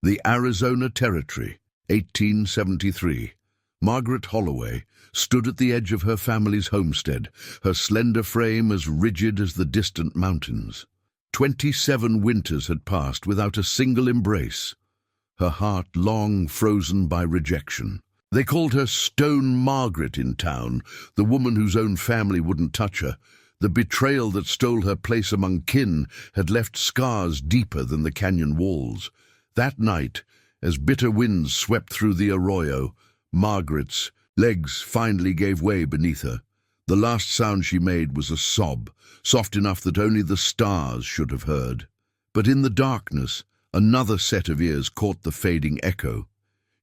The Arizona Territory, 1873. Margaret Holloway stood at the edge of her family's homestead, her slender frame as rigid as the distant mountains. 27 winters had passed without a single embrace, her heart long frozen by rejection. They called her Stone Margaret in town, the woman whose own family wouldn't touch her. The betrayal that stole her place among kin had left scars deeper than the canyon walls. That night, as bitter winds swept through the arroyo, Margaret's legs finally gave way beneath her. The last sound she made was a sob, soft enough that only the stars should have heard. But in the darkness, another set of ears caught the fading echo.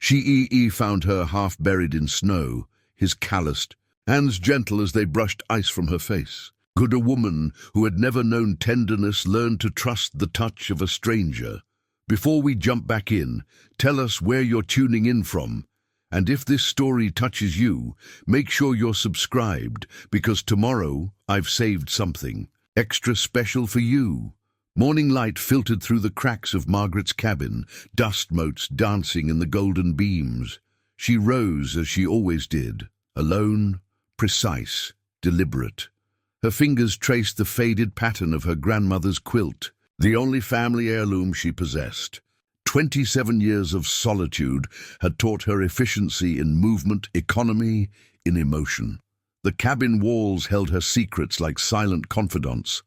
Shíí'į found her half buried in snow, his calloused, hands gentle as they brushed ice from her face. Could a woman who had never known tenderness learn to trust the touch of a stranger? Before we jump back in, tell us where you're tuning in from. And if this story touches you, make sure you're subscribed, because tomorrow I've saved something extra special for you. Morning light filtered through the cracks of Margaret's cabin, dust motes dancing in the golden beams. She rose as she always did, alone, precise, deliberate. Her fingers traced the faded pattern of her grandmother's quilt, the only family heirloom she possessed. 27 years of solitude had taught her efficiency in movement, economy, in emotion. The cabin walls held her secrets like silent confidants.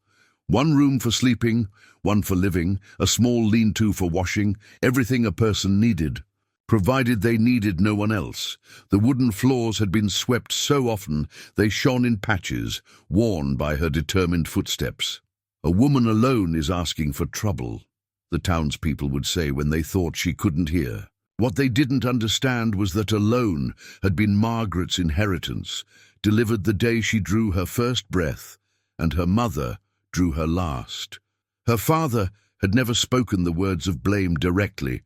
One room for sleeping, one for living, a small lean-to for washing, everything a person needed, provided they needed no one else. The wooden floors had been swept so often they shone in patches, worn by her determined footsteps. A woman alone is asking for trouble, the townspeople would say when they thought she couldn't hear. What they didn't understand was that alone had been Margaret's inheritance, delivered the day she drew her first breath, and her mother drew her last. Her father had never spoken the words of blame directly,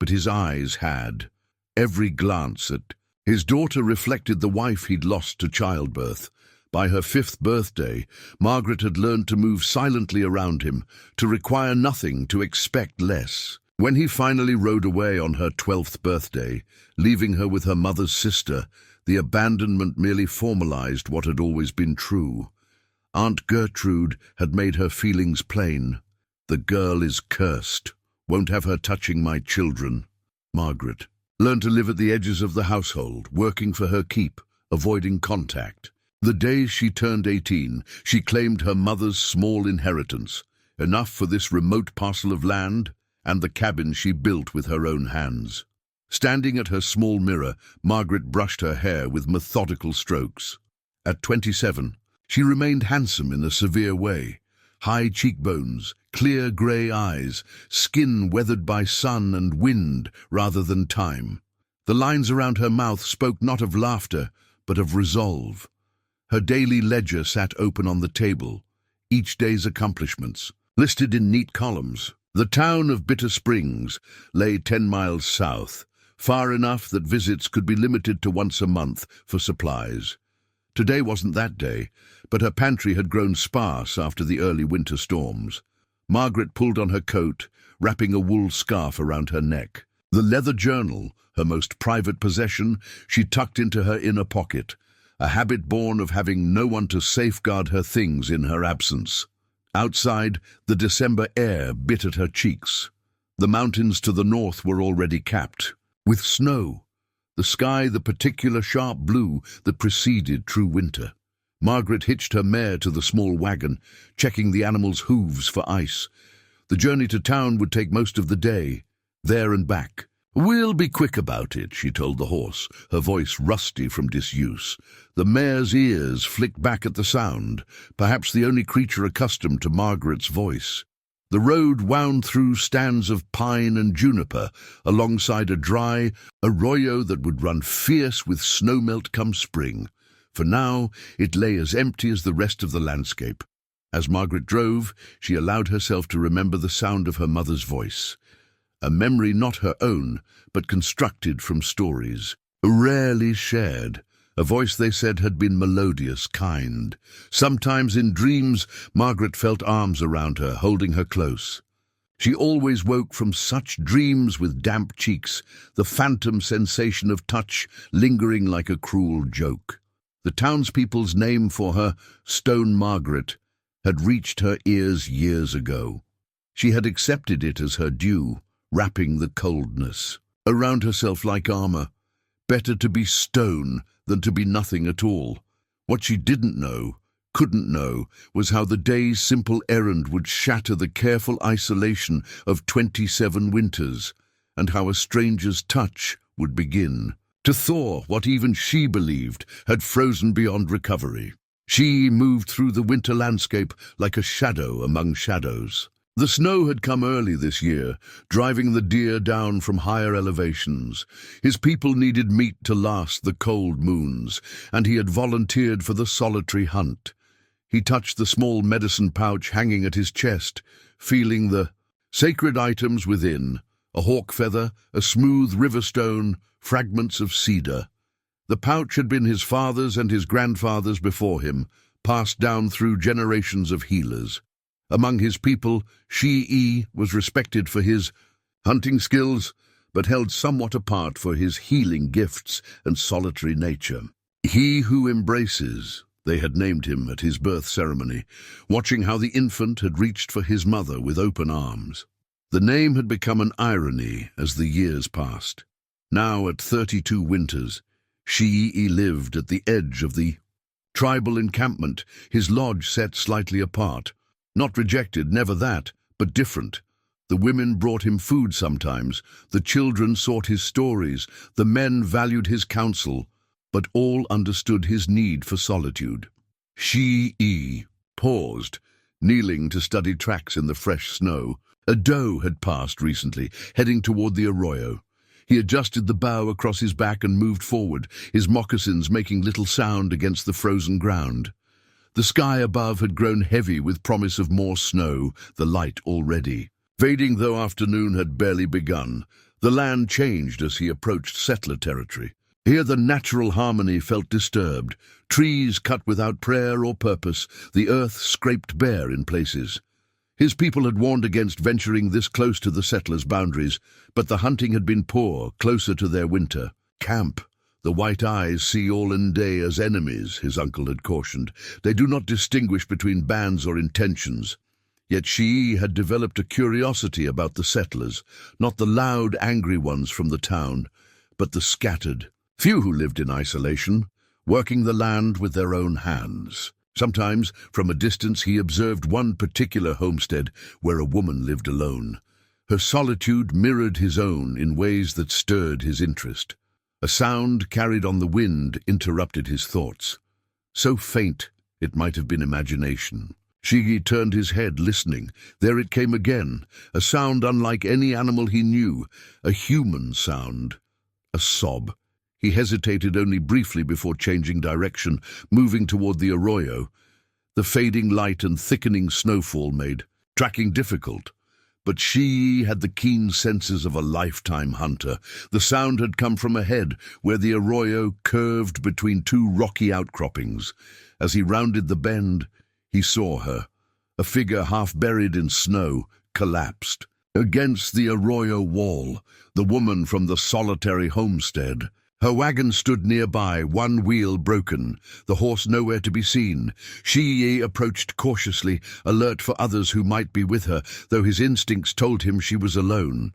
but his eyes had. Every glance at his daughter reflected the wife he'd lost to childbirth. By her 5th birthday, Margaret had learned to move silently around him, to require nothing, to expect less. When he finally rode away on her 12th birthday, leaving her with her mother's sister, the abandonment merely formalized what had always been true. Aunt Gertrude had made her feelings plain. The girl is cursed. Won't have her touching my children. Margaret learned to live at the edges of the household, working for her keep, avoiding contact. The day she turned 18, she claimed her mother's small inheritance, enough for this remote parcel of land and the cabin she built with her own hands. Standing at her small mirror, Margaret brushed her hair with methodical strokes. At 27, she remained handsome in a severe way. High cheekbones, clear grey eyes, skin weathered by sun and wind rather than time. The lines around her mouth spoke not of laughter, but of resolve. Her daily ledger sat open on the table, each day's accomplishments, listed in neat columns. The town of Bitter Springs lay 10 miles south, far enough that visits could be limited to once a month for supplies. Today wasn't that day, but her pantry had grown sparse after the early winter storms. Margaret pulled on her coat, wrapping a wool scarf around her neck. The leather journal, her most private possession, she tucked into her inner pocket, a habit born of having no one to safeguard her things in her absence. Outside, the December air bit at her cheeks. The mountains to the north were already capped with snow, the sky the particular sharp blue that preceded true winter. Margaret hitched her mare to the small wagon, checking the animal's hooves for ice. The journey to town would take most of the day, there and back. "We'll be quick about it," she told the horse, her voice rusty from disuse. The mare's ears flicked back at the sound, perhaps the only creature accustomed to Margaret's voice. The road wound through stands of pine and juniper, alongside a dry arroyo that would run fierce with snowmelt come spring. For now, it lay as empty as the rest of the landscape. As Margaret drove, she allowed herself to remember the sound of her mother's voice. A memory not her own, but constructed from stories, rarely shared. A voice they said had been melodious, kind. Sometimes in dreams, Margaret felt arms around her, holding her close. She always woke from such dreams with damp cheeks, the phantom sensation of touch lingering like a cruel joke. The townspeople's name for her, Stone Margaret, had reached her ears years ago. She had accepted it as her due, wrapping the coldness around herself like armor. Better to be stone than to be nothing at all. What she didn't know, couldn't know, was how the day's simple errand would shatter the careful isolation of 27 winters, and how a stranger's touch would begin to thaw what even she believed had frozen beyond recovery. She moved through the winter landscape like a shadow among shadows. The snow had come early this year, driving the deer down from higher elevations. His people needed meat to last the cold moons, and he had volunteered for the solitary hunt. He touched the small medicine pouch hanging at his chest, feeling the sacred items within: a hawk feather, a smooth river stone, fragments of cedar. The pouch had been his father's and his grandfather's before him, passed down through generations of healers. Among his people, Shíí'ĩ was respected for his hunting skills, but held somewhat apart for his healing gifts and solitary nature. He who embraces, they had named him at his birth ceremony, watching how the infant had reached for his mother with open arms. The name had become an irony as the years passed. Now, at 32 winters, Shíí'ĩ lived at the edge of the tribal encampment, his lodge set slightly apart. Not rejected, never that, but different. The women brought him food sometimes, the children sought his stories, the men valued his counsel, but all understood his need for solitude. Shíí'ĩ paused, kneeling to study tracks in the fresh snow. A doe had passed recently, heading toward the arroyo. He adjusted the bough across his back and moved forward, his moccasins making little sound against the frozen ground. The sky above had grown heavy with promise of more snow, the light already fading though afternoon had barely begun. The land changed as he approached settler territory. Here the natural harmony felt disturbed, trees cut without prayer or purpose, the earth scraped bare in places. His people had warned against venturing this close to the settlers' boundaries, but the hunting had been poor, closer to their winter camp. The white eyes see all in day as enemies, his uncle had cautioned. They do not distinguish between bands or intentions. Yet Shíí'ĩ had developed a curiosity about the settlers, not the loud, angry ones from the town, but the scattered, few who lived in isolation, working the land with their own hands. Sometimes, from a distance, he observed one particular homestead where a woman lived alone. Her solitude mirrored his own in ways that stirred his interest. A sound carried on the wind interrupted his thoughts. So faint, it might have been imagination. Shíí'ĩ turned his head, listening. There it came again, a sound unlike any animal he knew, a human sound. A sob. He hesitated only briefly before changing direction, moving toward the arroyo. The fading light and thickening snowfall made tracking difficult. But Shíí'ĩ had the keen senses of a lifetime hunter. The sound had come from ahead, where the arroyo curved between two rocky outcroppings. As he rounded the bend, he saw her. A figure half buried in snow, collapsed. Against the arroyo wall, the woman from the solitary homestead. Her wagon stood nearby, one wheel broken, the horse nowhere to be seen. Shíí'ĩ approached cautiously, alert for others who might be with her, though his instincts told him she was alone.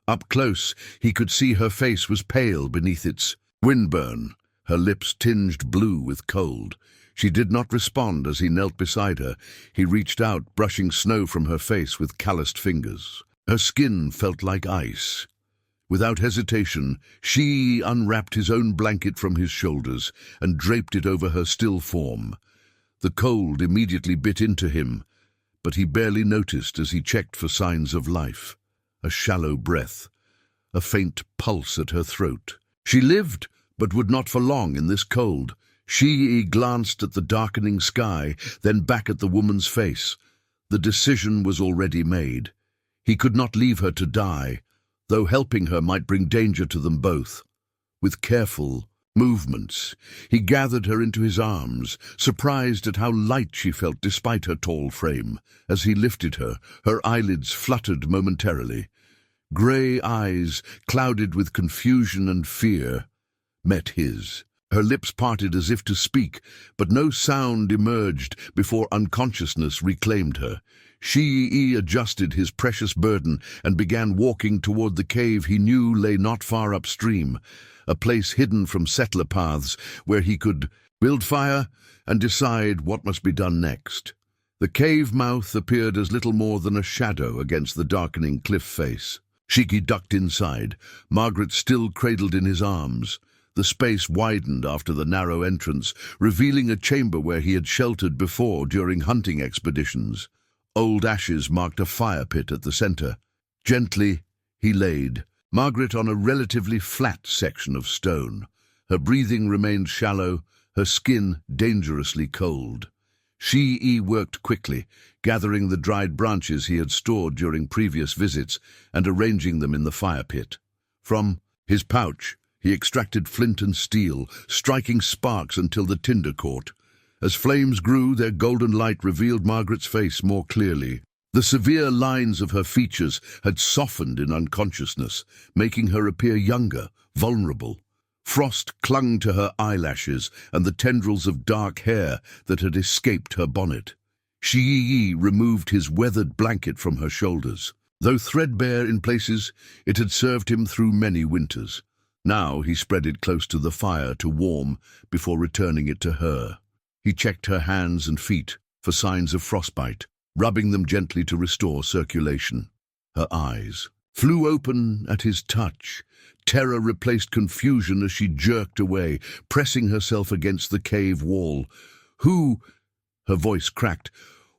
Up close, he could see her face was pale beneath its windburn, her lips tinged blue with cold. She did not respond as he knelt beside her. He reached out, brushing snow from her face with calloused fingers. Her skin felt like ice. Without hesitation, Shíí'ĩ unwrapped his own blanket from his shoulders and draped it over her still form. The cold immediately bit into him, but he barely noticed as he checked for signs of life. A shallow breath, a faint pulse at her throat. She lived, but would not for long in this cold. Shíí'ĩ glanced at the darkening sky, then back at the woman's face. The decision was already made. He could not leave her to die, though helping her might bring danger to them both. With careful, movements. He gathered her into his arms, surprised at how light she felt despite her tall frame. As he lifted her, her eyelids fluttered momentarily. Grey eyes, clouded with confusion and fear, met his. Her lips parted as if to speak, but no sound emerged before unconsciousness reclaimed her. Shíí'į adjusted his precious burden and began walking toward the cave he knew lay not far upstream, a place hidden from settler paths where he could build fire and decide what must be done next. The cave mouth appeared as little more than a shadow against the darkening cliff face. Shíí'ĩ ducked inside, Margaret still cradled in his arms. The space widened after the narrow entrance, revealing a chamber where he had sheltered before during hunting expeditions. Old ashes marked a fire pit at the center. Gently, he laid Margaret on a relatively flat section of stone. Her breathing remained shallow, her skin dangerously cold. Shíí'ĩ worked quickly, gathering the dried branches he had stored during previous visits and arranging them in the fire pit. From his pouch, he extracted flint and steel, striking sparks until the tinder caught. As flames grew, their golden light revealed Margaret's face more clearly. The severe lines of her features had softened in unconsciousness, making her appear younger, vulnerable. Frost clung to her eyelashes and the tendrils of dark hair that had escaped her bonnet. Shíí'ĩ removed his weathered blanket from her shoulders. Though threadbare in places, it had served him through many winters. Now he spread it close to the fire to warm before returning it to her. He checked her hands and feet for signs of frostbite, rubbing them gently to restore circulation. Her eyes flew open at his touch. Terror replaced confusion as she jerked away, pressing herself against the cave wall. "Who?" Her voice cracked.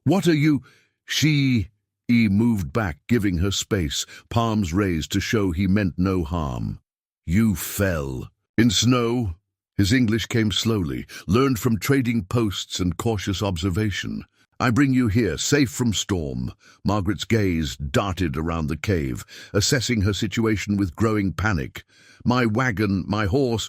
"What are you?" Shíí'ĩ moved back, giving her space, palms raised to show he meant no harm. "You fell in snow." His English came slowly, learned from trading posts and cautious observation. "I bring you here, safe from storm." Margaret's gaze darted around the cave, assessing her situation with growing panic. "My wagon, my horse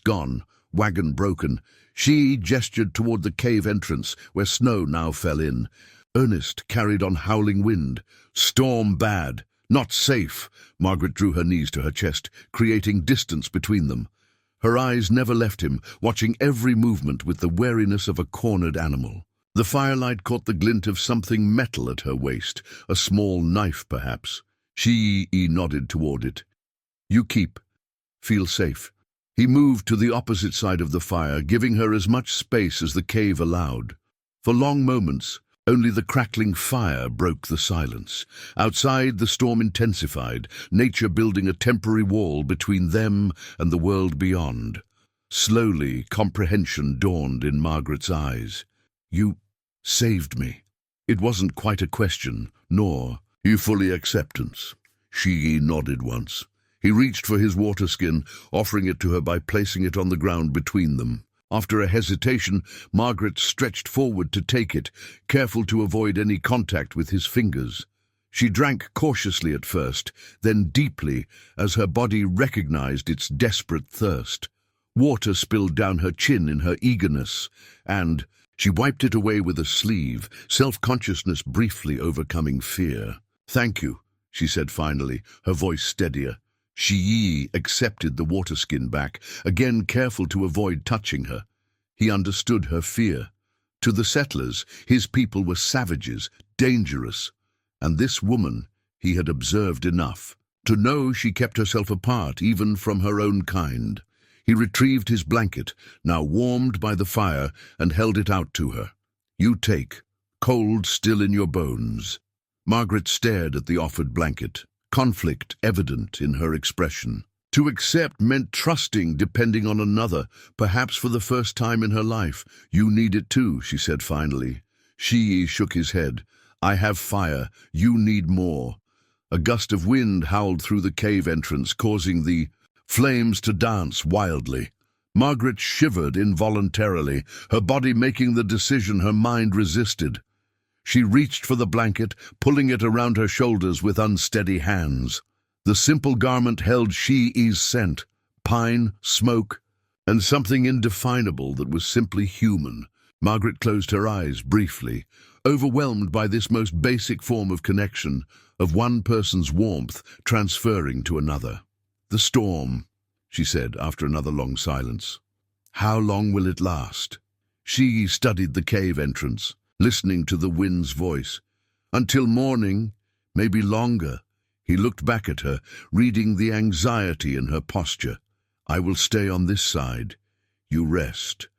gone, wagon broken." She gestured toward the cave entrance, where snow now fell in. Ernest carried on howling wind. "Storm bad, not safe." Margaret drew her knees to her chest, creating distance between them. Her eyes never left him, watching every movement with the wariness of a cornered animal. The firelight caught the glint of something metal at her waist, a small knife perhaps. Shíí'ĩ nodded toward it. "You keep. Feel safe." He moved to the opposite side of the fire, giving her as much space as the cave allowed. For long moments, only the crackling fire broke the silence. Outside, the storm intensified, nature building a temporary wall between them and the world beyond. Slowly, comprehension dawned in Margaret's eyes. "You saved me." It wasn't quite a question, nor "You fully acceptance." Shíí'ĩ nodded once. He reached for his water skin, offering it to her by placing it on the ground between them. After a hesitation, Margaret stretched forward to take it, careful to avoid any contact with his fingers. She drank cautiously at first, then deeply as her body recognized its desperate thirst. Water spilled down her chin in her eagerness, and she wiped it away with a sleeve, self-consciousness briefly overcoming fear. "Thank you," she said finally, her voice steadier. Shíí'ĩ accepted the water skin back, again careful to avoid touching her. He understood her fear. To the settlers, his people were savages, dangerous, and this woman he had observed enough to know she kept herself apart even from her own kind. He retrieved his blanket, now warmed by the fire, and held it out to her. "You take, cold still in your bones." Margaret stared at the offered blanket, conflict evident in her expression. To accept meant trusting, depending on another, perhaps for the first time in her life. "You need it too," she said finally. Shíí'ĩ shook his head. "I have fire. You need more." A gust of wind howled through the cave entrance, causing the flames to dance wildly. Margaret shivered involuntarily, her body making the decision her mind resisted. She reached for the blanket, pulling it around her shoulders with unsteady hands. The simple garment held Shíí'ĩ's scent, pine, smoke, and something indefinable that was simply human. Margaret closed her eyes briefly, overwhelmed by this most basic form of connection, of one person's warmth transferring to another. "The storm," she said after another long silence. "How long will it last?" Shíí'į studied the cave entrance, listening to the wind's voice. "Until morning, maybe longer." He looked back at her, reading the anxiety in her posture. "I will stay on this side. You rest.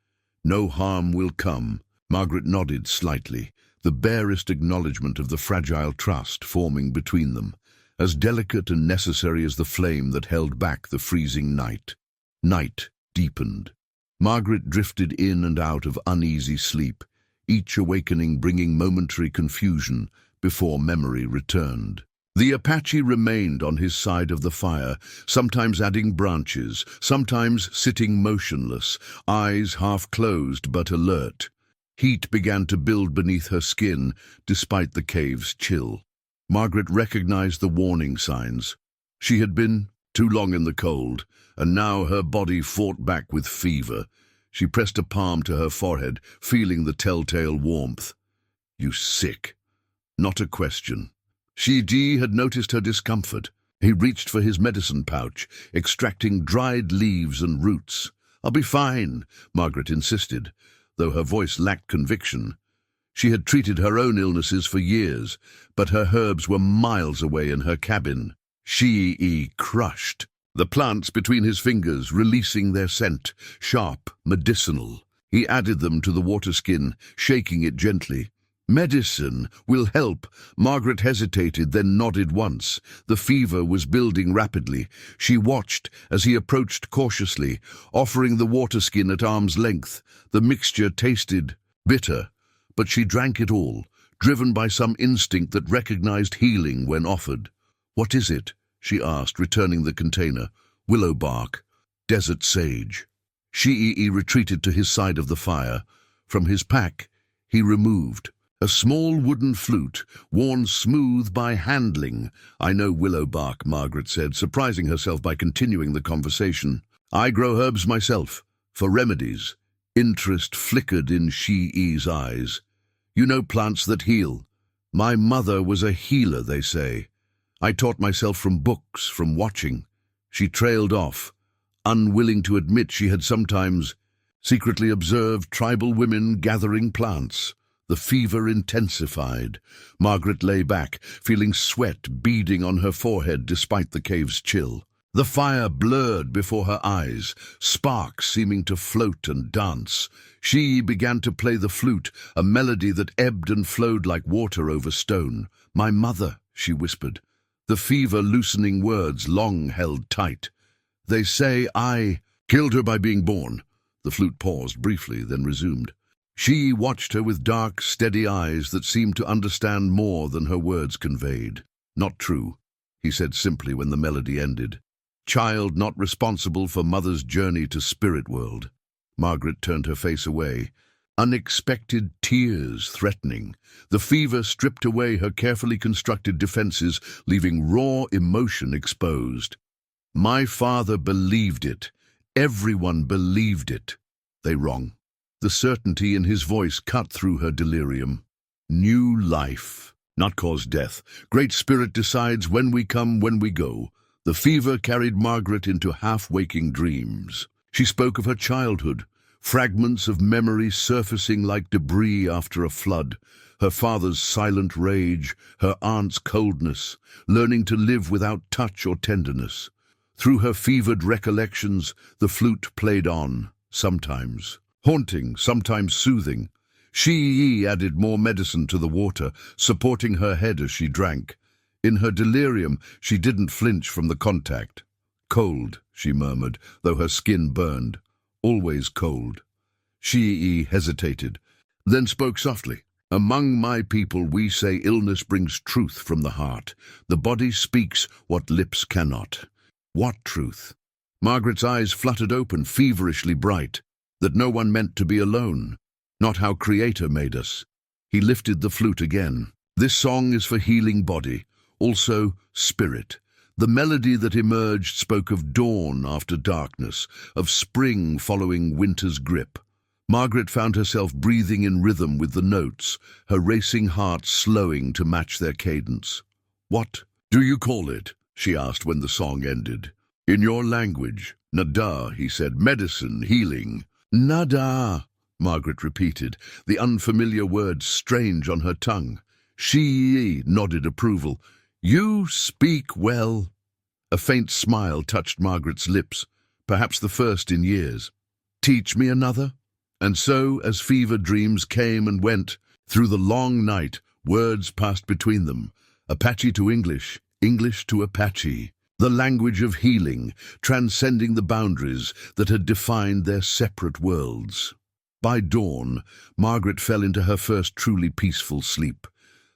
No harm will come." Margaret nodded slightly, the barest acknowledgement of the fragile trust forming between them, as delicate and necessary as the flame that held back the freezing night. Night deepened. Margaret drifted in and out of uneasy sleep, each awakening bringing momentary confusion before memory returned. The Apache remained on his side of the fire, sometimes adding branches, sometimes sitting motionless, eyes half closed but alert. Heat began to build beneath her skin, despite the cave's chill. Margaret recognized the warning signs. She had been too long in the cold, and now her body fought back with fever. She pressed a palm to her forehead, feeling the telltale warmth. "You sick?" Not a question. Shíí'ĩ had noticed her discomfort. He reached for his medicine pouch, extracting dried leaves and roots. "I'll be fine," Margaret insisted, though her voice lacked conviction. She had treated her own illnesses for years, but her herbs were miles away in her cabin. Shíí'ĩ crushed the plants between his fingers, releasing their scent, sharp, medicinal. He added them to the water skin, shaking it gently. "Medicine will help." Margaret hesitated, then nodded once. The fever was building rapidly. She watched as he approached cautiously, offering the water skin at arm's length. The mixture tasted bitter, but she drank it all, driven by some instinct that recognized healing when offered. "What is it?" she asked, returning the container. "Willow bark. Desert sage." Shíí'ĩ retreated to his side of the fire. From his pack, he removed a small wooden flute, worn smooth by handling. "I know willow bark," Margaret said, surprising herself by continuing the conversation. "I grow herbs myself, for remedies." Interest flickered in Shíí'ĩ's eyes. "You know plants that heal." "My mother was a healer, they say. I taught myself from books, from watching." She trailed off, unwilling to admit she had sometimes secretly observed tribal women gathering plants. The fever intensified. Margaret lay back, feeling sweat beading on her forehead despite the cave's chill. The fire blurred before her eyes, sparks seeming to float and dance. Shíí'ĩ began to play the flute, a melody that ebbed and flowed like water over stone. "My mother," she whispered, the fever loosening words long held tight. "They say I killed her by being born." The flute paused briefly, then resumed. Shíí'ĩ watched her with dark, steady eyes that seemed to understand more than her words conveyed. "Not true," he said simply when the melody ended. "Child not responsible for mother's journey to spirit world." Margaret turned her face away, unexpected tears threatening. The fever stripped away her carefully constructed defenses, leaving raw emotion exposed. "My father believed it. Everyone believed it." "They wrong." The certainty in his voice cut through her delirium. "New life, not cause death. Great Spirit decides when we come, when we go." The fever carried Margaret into half-waking dreams. She spoke of her childhood, fragments of memory surfacing like debris after a flood. Her father's silent rage, her aunt's coldness, learning to live without touch or tenderness. Through her fevered recollections, the flute played on, sometimes haunting, sometimes soothing. Shíí'ĩ added more medicine to the water, supporting her head as she drank. In her delirium, she didn't flinch from the contact. "Cold," she murmured, though her skin burned. "Always cold." Shíí'ĩ hesitated, then spoke softly. "Among my people we say illness brings truth from the heart. The body speaks what lips cannot." "What truth?" Margaret's eyes fluttered open, feverishly bright. "That no one meant to be alone. Not how Creator made us." He lifted the flute again. "This song is for healing body, also spirit. The melody that emerged spoke of dawn after darkness, of spring following winter's grip. Margaret found herself breathing in rhythm with the notes, her racing heart slowing to match their cadence. "What do you call it?" she asked when the song ended. "In your language." "Nada," he said. "Medicine, healing." "Nada," Margaret repeated, the unfamiliar words strange on her tongue. Shíí'ĩ nodded approval. "You speak well." A faint smile touched Margaret's lips, perhaps the first in years. "Teach me another?" And so, as fever dreams came and went, through the long night, words passed between them. Apache to English, English to Apache. The language of healing, transcending the boundaries that had defined their separate worlds. By dawn, Margaret fell into her first truly peaceful sleep.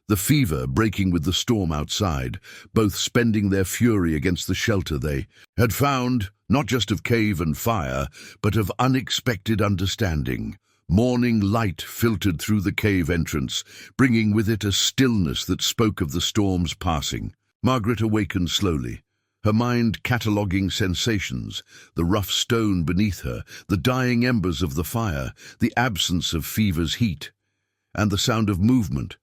The fever breaking with the storm outside, both spending their fury against the shelter they had found, not just of cave and fire, but of unexpected understanding. Morning light filtered through the cave entrance, bringing with it a stillness that spoke of the storm's passing. Margaret awakened slowly, her mind cataloguing sensations, the rough stone beneath her, the dying embers of the fire, the absence of fever's heat, and the sound of movement,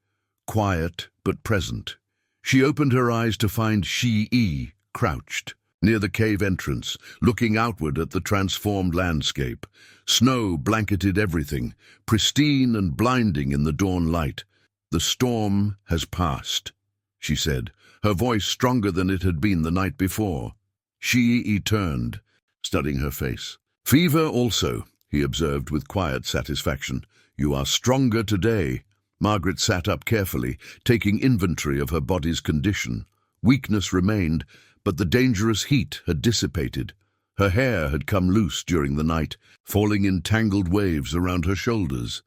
quiet but present. She opened her eyes to find Shíí'ĩ crouched near the cave entrance, looking outward at the transformed landscape. Snow blanketed everything, pristine and blinding in the dawn light. "The storm has passed," she said, her voice stronger than it had been the night before. Shíí'ĩ turned, studying her face. "Fever also," he observed with quiet satisfaction. "You are stronger today." Margaret sat up carefully, taking inventory of her body's condition. Weakness remained, but the dangerous heat had dissipated. Her hair had come loose during the night, falling in tangled waves around her shoulders.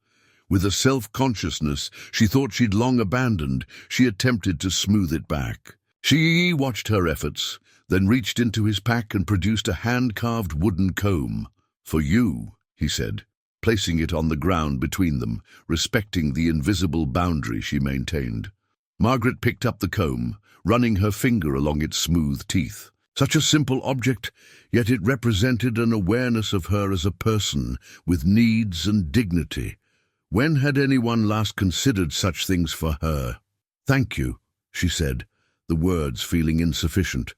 With a self-consciousness she thought she'd long abandoned, she attempted to smooth it back. Shíí'ĩ watched her efforts, then reached into his pack and produced a hand-carved wooden comb. "For you," he said, placing it on the ground between them, respecting the invisible boundary she maintained. Margaret picked up the comb, running her finger along its smooth teeth. Such a simple object, yet it represented an awareness of her as a person with needs and dignity. When had anyone last considered such things for her? "Thank you," she said, the words feeling insufficient.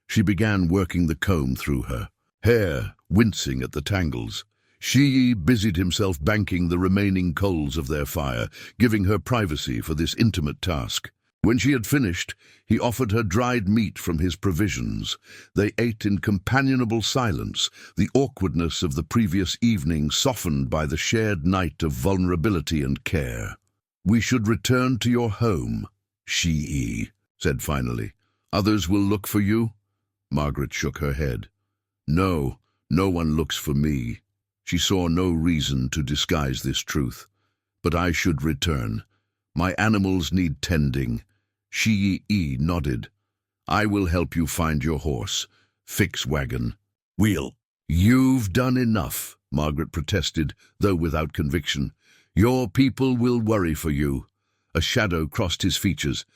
She began working the comb through her hair, wincing at the tangles. Shíí'ĩ busied himself banking the remaining coals of their fire, giving her privacy for this intimate task. When she had finished, he offered her dried meat from his provisions. They ate in companionable silence, the awkwardness of the previous evening softened by the shared night of vulnerability and care. "We should return to your home," Shíí'ĩ said finally. "Others will look for you?" Margaret shook her head. "No, no one looks for me." She saw no reason to disguise this truth. "But I should return. My animals need tending." Shíí'ĩ nodded. "I will help you find your horse. Fix wagon. Wheel." "You've done enough," Margaret protested, though without conviction. "Your people will worry for you." A shadow crossed his features.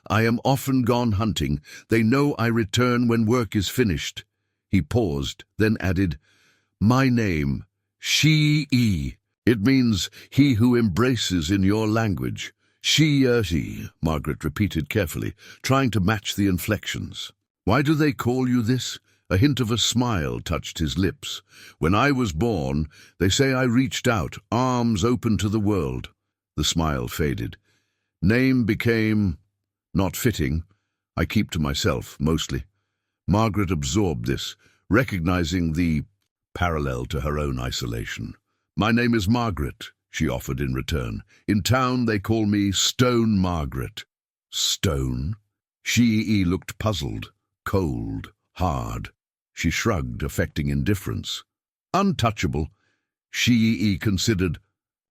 "I am often gone hunting. They know I return when work is finished." He paused, then added, "My name, Shíí'ĩ. It means he who embraces in your language." "Shíí'ĩ," Margaret repeated carefully, trying to match the inflections. "Why do they call you this?" A hint of a smile touched his lips. "When I was born, they say I reached out, arms open to the world." The smile faded. "Name became not fitting. I keep to myself, mostly." Margaret absorbed this, recognizing the parallel to her own isolation. "My name is Margaret," she offered in return. "In town they call me Stone Margaret." "Stone?" Shíí'ĩ looked puzzled, cold, hard. She shrugged, affecting indifference. "Untouchable." Shíí'ĩ considered.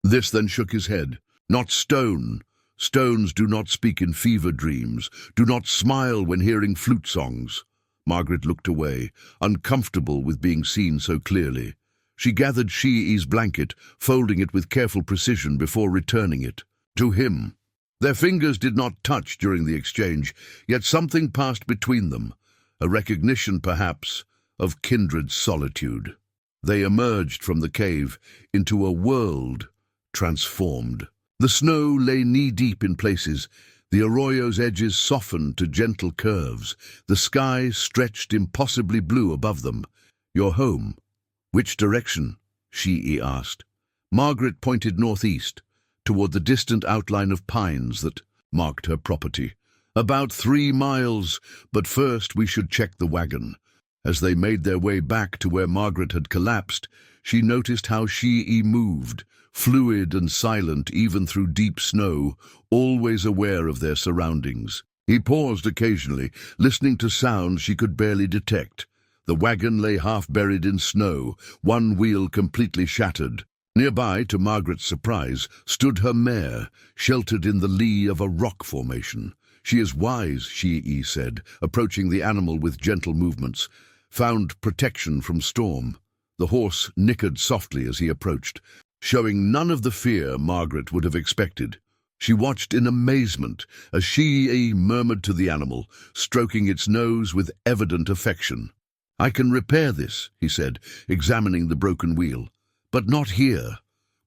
This then shook his head. "Not stone. Stones do not speak in fever dreams, do not smile when hearing flute songs." Margaret looked away, uncomfortable with being seen so clearly. She gathered Shíí'ĩ's blanket, folding it with careful precision before returning it to him. Their fingers did not touch during the exchange, yet something passed between them, a recognition, perhaps, of kindred solitude. They emerged from the cave into a world transformed. The snow lay knee-deep in places, the arroyo's edges softened to gentle curves, the sky stretched impossibly blue above them. "Your home? Which direction?" Shíí'į asked. Margaret pointed northeast, toward the distant outline of pines that marked her property. "About 3 miles, but first we should check the wagon." As they made their way back to where Margaret had collapsed, she noticed how Shíí'ĩ moved, fluid and silent even through deep snow, always aware of their surroundings. He paused occasionally, listening to sounds she could barely detect. The wagon lay half-buried in snow, one wheel completely shattered. Nearby, to Margaret's surprise, stood her mare, sheltered in the lee of a rock formation. "She is wise," Shíí'ĩ said, approaching the animal with gentle movements. "Found protection from storm." The horse nickered softly as he approached, showing none of the fear Margaret would have expected. She watched in amazement as Shíí'ĩ murmured to the animal, stroking its nose with evident affection. "I can repair this," he said, examining the broken wheel. "But not here.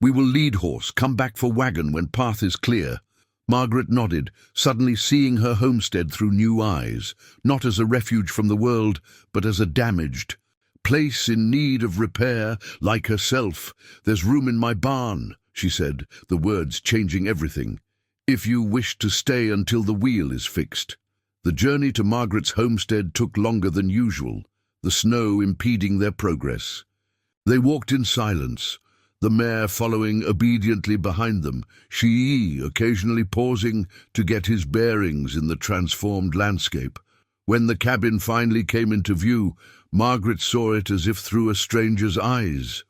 We will lead horse, come back for wagon when path is clear." Margaret nodded, suddenly seeing her homestead through new eyes, not as a refuge from the world, but as a damaged place in need of repair, like herself. "There's room in my barn," she said, the words changing everything. "If you wish to stay until the wheel is fixed." The journey to Margaret's homestead took longer than usual, the snow impeding their progress. They walked in silence, the mare following obediently behind them, Shíí'ĩ occasionally pausing to get his bearings in the transformed landscape. When the cabin finally came into view, Margaret saw it as if through a stranger's eyes.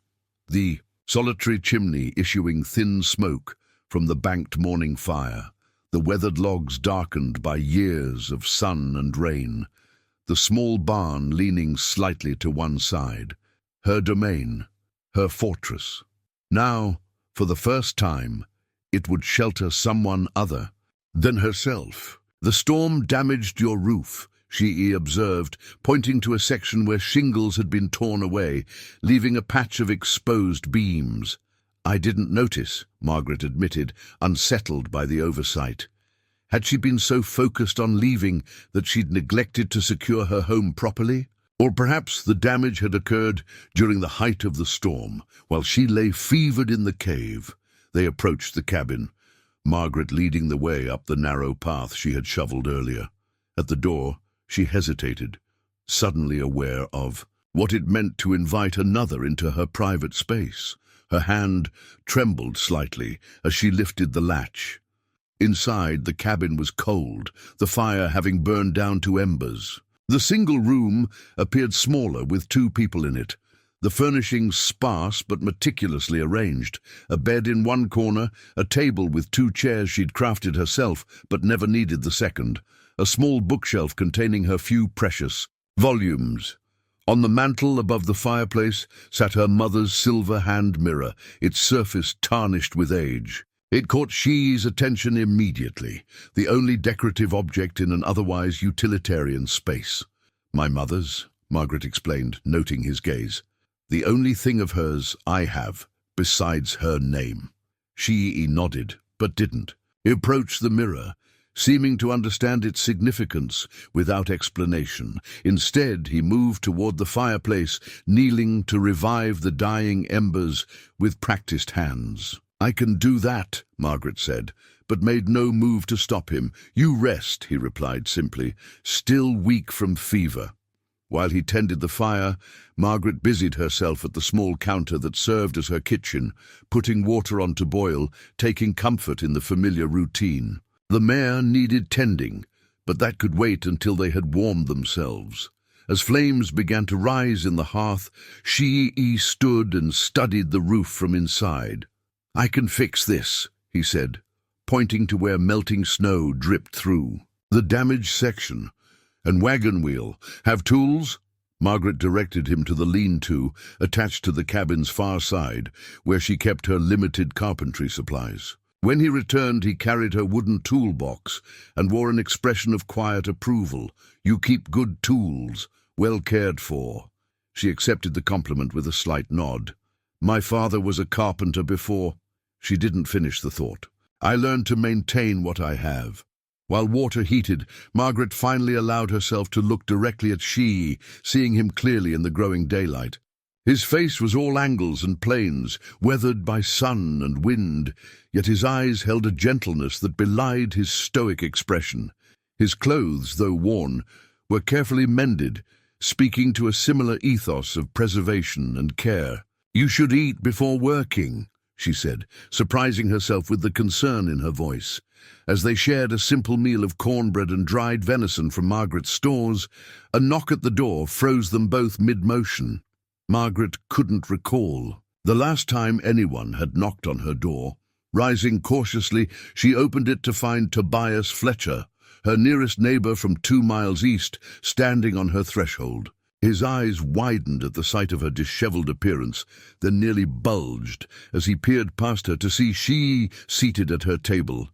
The solitary chimney issuing thin smoke from the banked morning fire, the weathered logs darkened by years of sun and rain, the small barn leaning slightly to one side, her domain, her fortress. Now, for the first time, it would shelter someone other than herself. "The storm damaged your roof," Shíí'ĩ observed, pointing to a section where shingles had been torn away, leaving a patch of exposed beams. "I didn't notice," Margaret admitted, unsettled by the oversight. Had she been so focused on leaving that she'd neglected to secure her home properly? Or perhaps the damage had occurred during the height of the storm, while she lay fevered in the cave. They approached the cabin, Margaret leading the way up the narrow path she had shoveled earlier. At the door, she hesitated, suddenly aware of what it meant to invite another into her private space. Her hand trembled slightly as she lifted the latch. Inside, the cabin was cold, the fire having burned down to embers. The single room appeared smaller, with 2 people in it, the furnishings sparse but meticulously arranged, a bed in one corner, a table with 2 chairs she'd crafted herself but never needed the second, a small bookshelf containing her few precious volumes. On the mantel above the fireplace sat her mother's silver hand mirror, its surface tarnished with age. It caught Shíí'ì's attention immediately, the only decorative object in an otherwise utilitarian space. "My mother's," Margaret explained, noting his gaze. "The only thing of hers I have, besides her name." Shíí'ì nodded, but didn't. He approached the mirror, seeming to understand its significance without explanation. Instead, he moved toward the fireplace, kneeling to revive the dying embers with practiced hands. "I can do that," Margaret said, but made no move to stop him. "You rest," he replied simply, still weak from fever. While he tended the fire, Margaret busied herself at the small counter that served as her kitchen, putting water on to boil, taking comfort in the familiar routine. The mare needed tending, but that could wait until they had warmed themselves. As flames began to rise in the hearth, Shíí'ì stood and studied the roof from inside. "I can fix this," he said, pointing to where melting snow dripped through. "The damaged section. And wagon wheel. Have tools?" Margaret directed him to the lean-to attached to the cabin's far side, where she kept her limited carpentry supplies. When he returned, he carried her wooden toolbox and wore an expression of quiet approval. "You keep good tools, well cared for." She accepted the compliment with a slight nod. "My father was a carpenter before." She didn't finish the thought. "I learned to maintain what I have." While water heated, Margaret finally allowed herself to look directly at Shíí'į, seeing him clearly in the growing daylight. His face was all angles and planes, weathered by sun and wind, yet his eyes held a gentleness that belied his stoic expression. His clothes, though worn, were carefully mended, speaking to a similar ethos of preservation and care. "You should eat before working," she said, surprising herself with the concern in her voice. As they shared a simple meal of cornbread and dried venison from Margaret's stores, a knock at the door froze them both mid-motion. Margaret couldn't recall the last time anyone had knocked on her door. Rising cautiously, she opened it to find Tobias Fletcher, her nearest neighbor from 2 miles east, standing on her threshold. His eyes widened at the sight of her disheveled appearance, then nearly bulged as he peered past her to see Shíí'į seated at her table.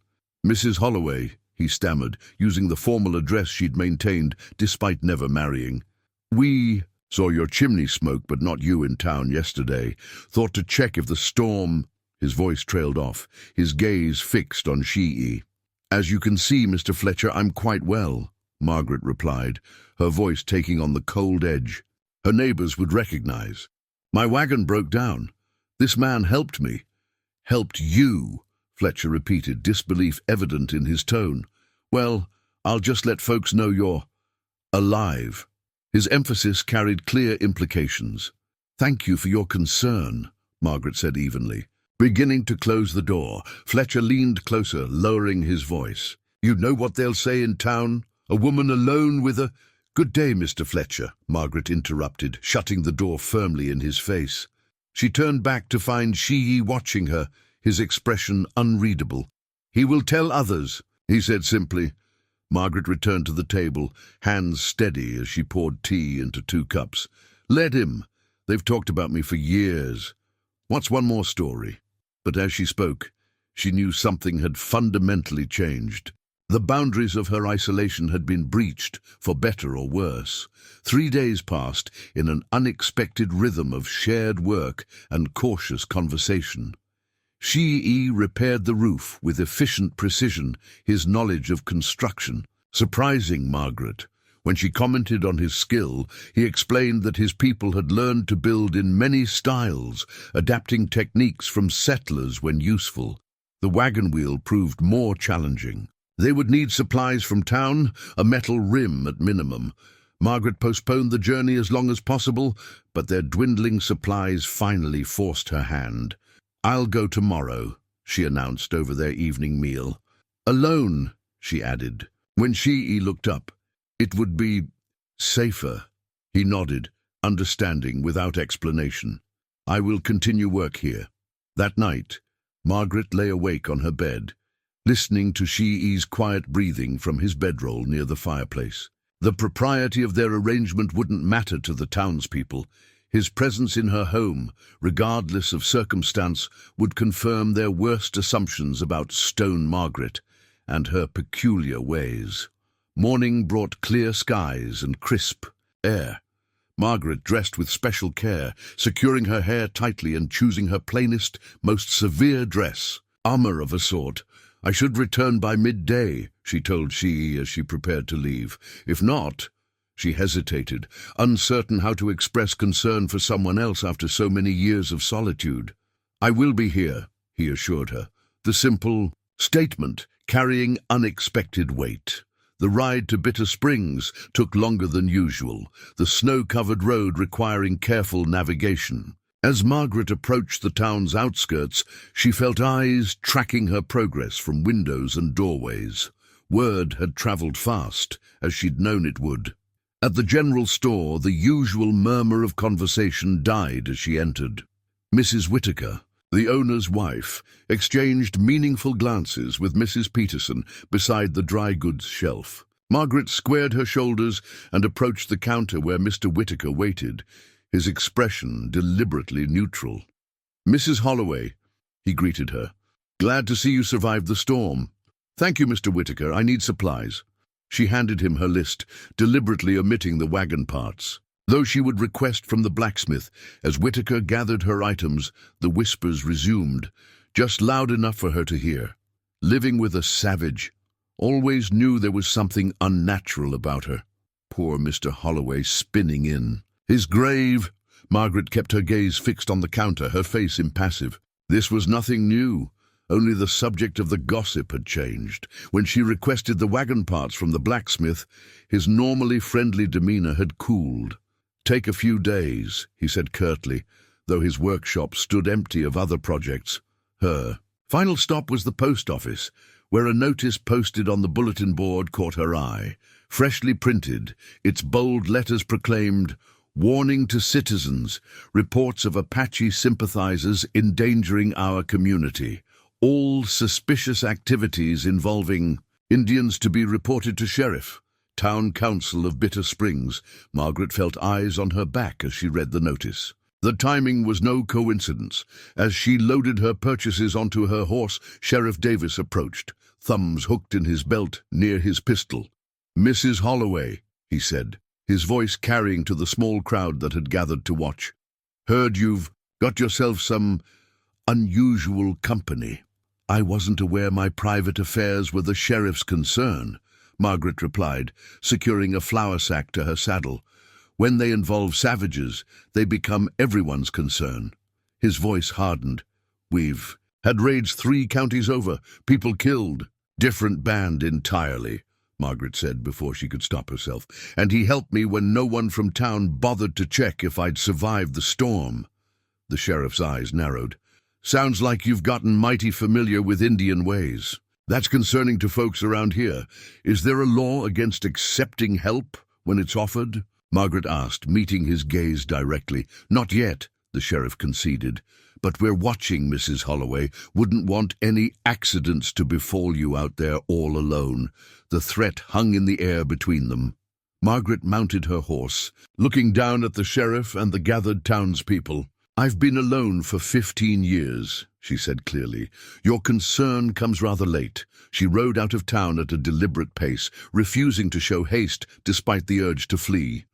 "Mrs. Holloway," he stammered, using the formal address she'd maintained despite never marrying. "We saw your chimney smoke, but not you in town yesterday. Thought to check if the storm—" His voice trailed off, his gaze fixed on Shíí'ĩ. "As you can see, Mr. Fletcher, I'm quite well," Margaret replied, her voice taking on the cold edge her neighbors would recognize. "My wagon broke down. This man helped me." "Helped you?" Fletcher repeated, disbelief evident in his tone. "Well, I'll just let folks know you're alive." His emphasis carried clear implications. "Thank you for your concern," Margaret said evenly. Beginning to close the door, Fletcher leaned closer, lowering his voice. "You know what they'll say in town? A woman alone with a—" "Good day, Mr. Fletcher," Margaret interrupted, shutting the door firmly in his face. She turned back to find Shíí'ĩ watching her, his expression unreadable. "He will tell others," he said simply. Margaret returned to the table, hands steady as she poured tea into 2 cups. "Let him. They've talked about me for years. What's one more story?" But as she spoke, she knew something had fundamentally changed. The boundaries of her isolation had been breached, for better or worse. 3 days passed in an unexpected rhythm of shared work and cautious conversation. Shíí'ĩ repaired the roof with efficient precision, his knowledge of construction. Surprising Margaret. When she commented on his skill, he explained that his people had learned to build in many styles, adapting techniques from settlers when useful. The wagon wheel proved more challenging. They would need supplies from town, a metal rim at minimum. Margaret postponed the journey as long as possible, but their dwindling supplies finally forced her hand. "I'll go tomorrow," she announced over their evening meal. "Alone," she added. When Shíí'ĩ looked up, "It would be safer." He nodded, understanding without explanation. "I will continue work here." That night, Margaret lay awake on her bed, listening to Shíí'į's quiet breathing from his bedroll near the fireplace. The propriety of their arrangement wouldn't matter to the townspeople. His presence in her home, regardless of circumstance, would confirm their worst assumptions about Stone Margaret and her peculiar ways. Morning brought clear skies and crisp air. Margaret dressed with special care, securing her hair tightly and choosing her plainest, most severe dress. "Armor of a sort. I should return by midday," she told Shíí'ĩ as she prepared to leave. "If not—" She hesitated, uncertain how to express concern for someone else after so many years of solitude. "I will be here," he assured her, the simple statement carrying unexpected weight. The ride to Bitter Springs took longer than usual, the snow-covered road requiring careful navigation. As Margaret approached the town's outskirts, she felt eyes tracking her progress from windows and doorways. Word had traveled fast, as she'd known it would. At the general store, the usual murmur of conversation died as she entered. Mrs. Whitaker, the owner's wife, exchanged meaningful glances with Mrs. Peterson beside the dry goods shelf. Margaret squared her shoulders and approached the counter where Mr. Whitaker waited, his expression deliberately neutral. "Mrs. Holloway," he greeted her. Glad to see you survived the storm. Thank you, Mr. Whitaker. I need supplies. She handed him her list, deliberately omitting the wagon parts. Though she would request from the blacksmith, as Whitaker gathered her items, the whispers resumed, just loud enough for her to hear. Living with a savage. Always knew there was something unnatural about her. Poor Mr. Holloway spinning in. His grave. Margaret kept her gaze fixed on the counter, her face impassive. This was nothing new. Only the subject of the gossip had changed. When she requested the wagon parts from the blacksmith, his normally friendly demeanor had cooled. "Take a few days," he said curtly, though his workshop stood empty of other projects. Her final stop was the post office, where a notice posted on the bulletin board caught her eye. Freshly printed, its bold letters proclaimed, "Warning to citizens, reports of Apache sympathizers endangering our community. All suspicious activities involving Indians to be reported to Sheriff, Town Council of Bitter Springs." Margaret felt eyes on her back as she read the notice. The timing was no coincidence. As she loaded her purchases onto her horse, Sheriff Davis approached, thumbs hooked in his belt near his pistol. "Mrs. Holloway," he said, his voice carrying to the small crowd that had gathered to watch. "Heard you've got yourself some unusual company." "I wasn't aware my private affairs were the sheriff's concern," Margaret replied, securing a flour sack to her saddle. "When they involve savages, they become everyone's concern." His voice hardened. "We've had raids 3 counties over, people killed. Different band entirely," Margaret said before she could stop herself. "And he helped me when no one from town bothered to check if I'd survived the storm." The sheriff's eyes narrowed. "Sounds like you've gotten mighty familiar with Indian ways. That's concerning to folks around here. Is there a law against accepting help when it's offered?" Margaret asked, meeting his gaze directly. "Not yet," the sheriff conceded. "But we're watching, Mrs. Holloway. Wouldn't want any accidents to befall you out there all alone." The threat hung in the air between them. Margaret mounted her horse, looking down at the sheriff and the gathered townspeople. "I've been alone for 15 years, she said clearly. "Your concern comes rather late." She rode out of town at a deliberate pace, refusing to show haste despite the urge to flee.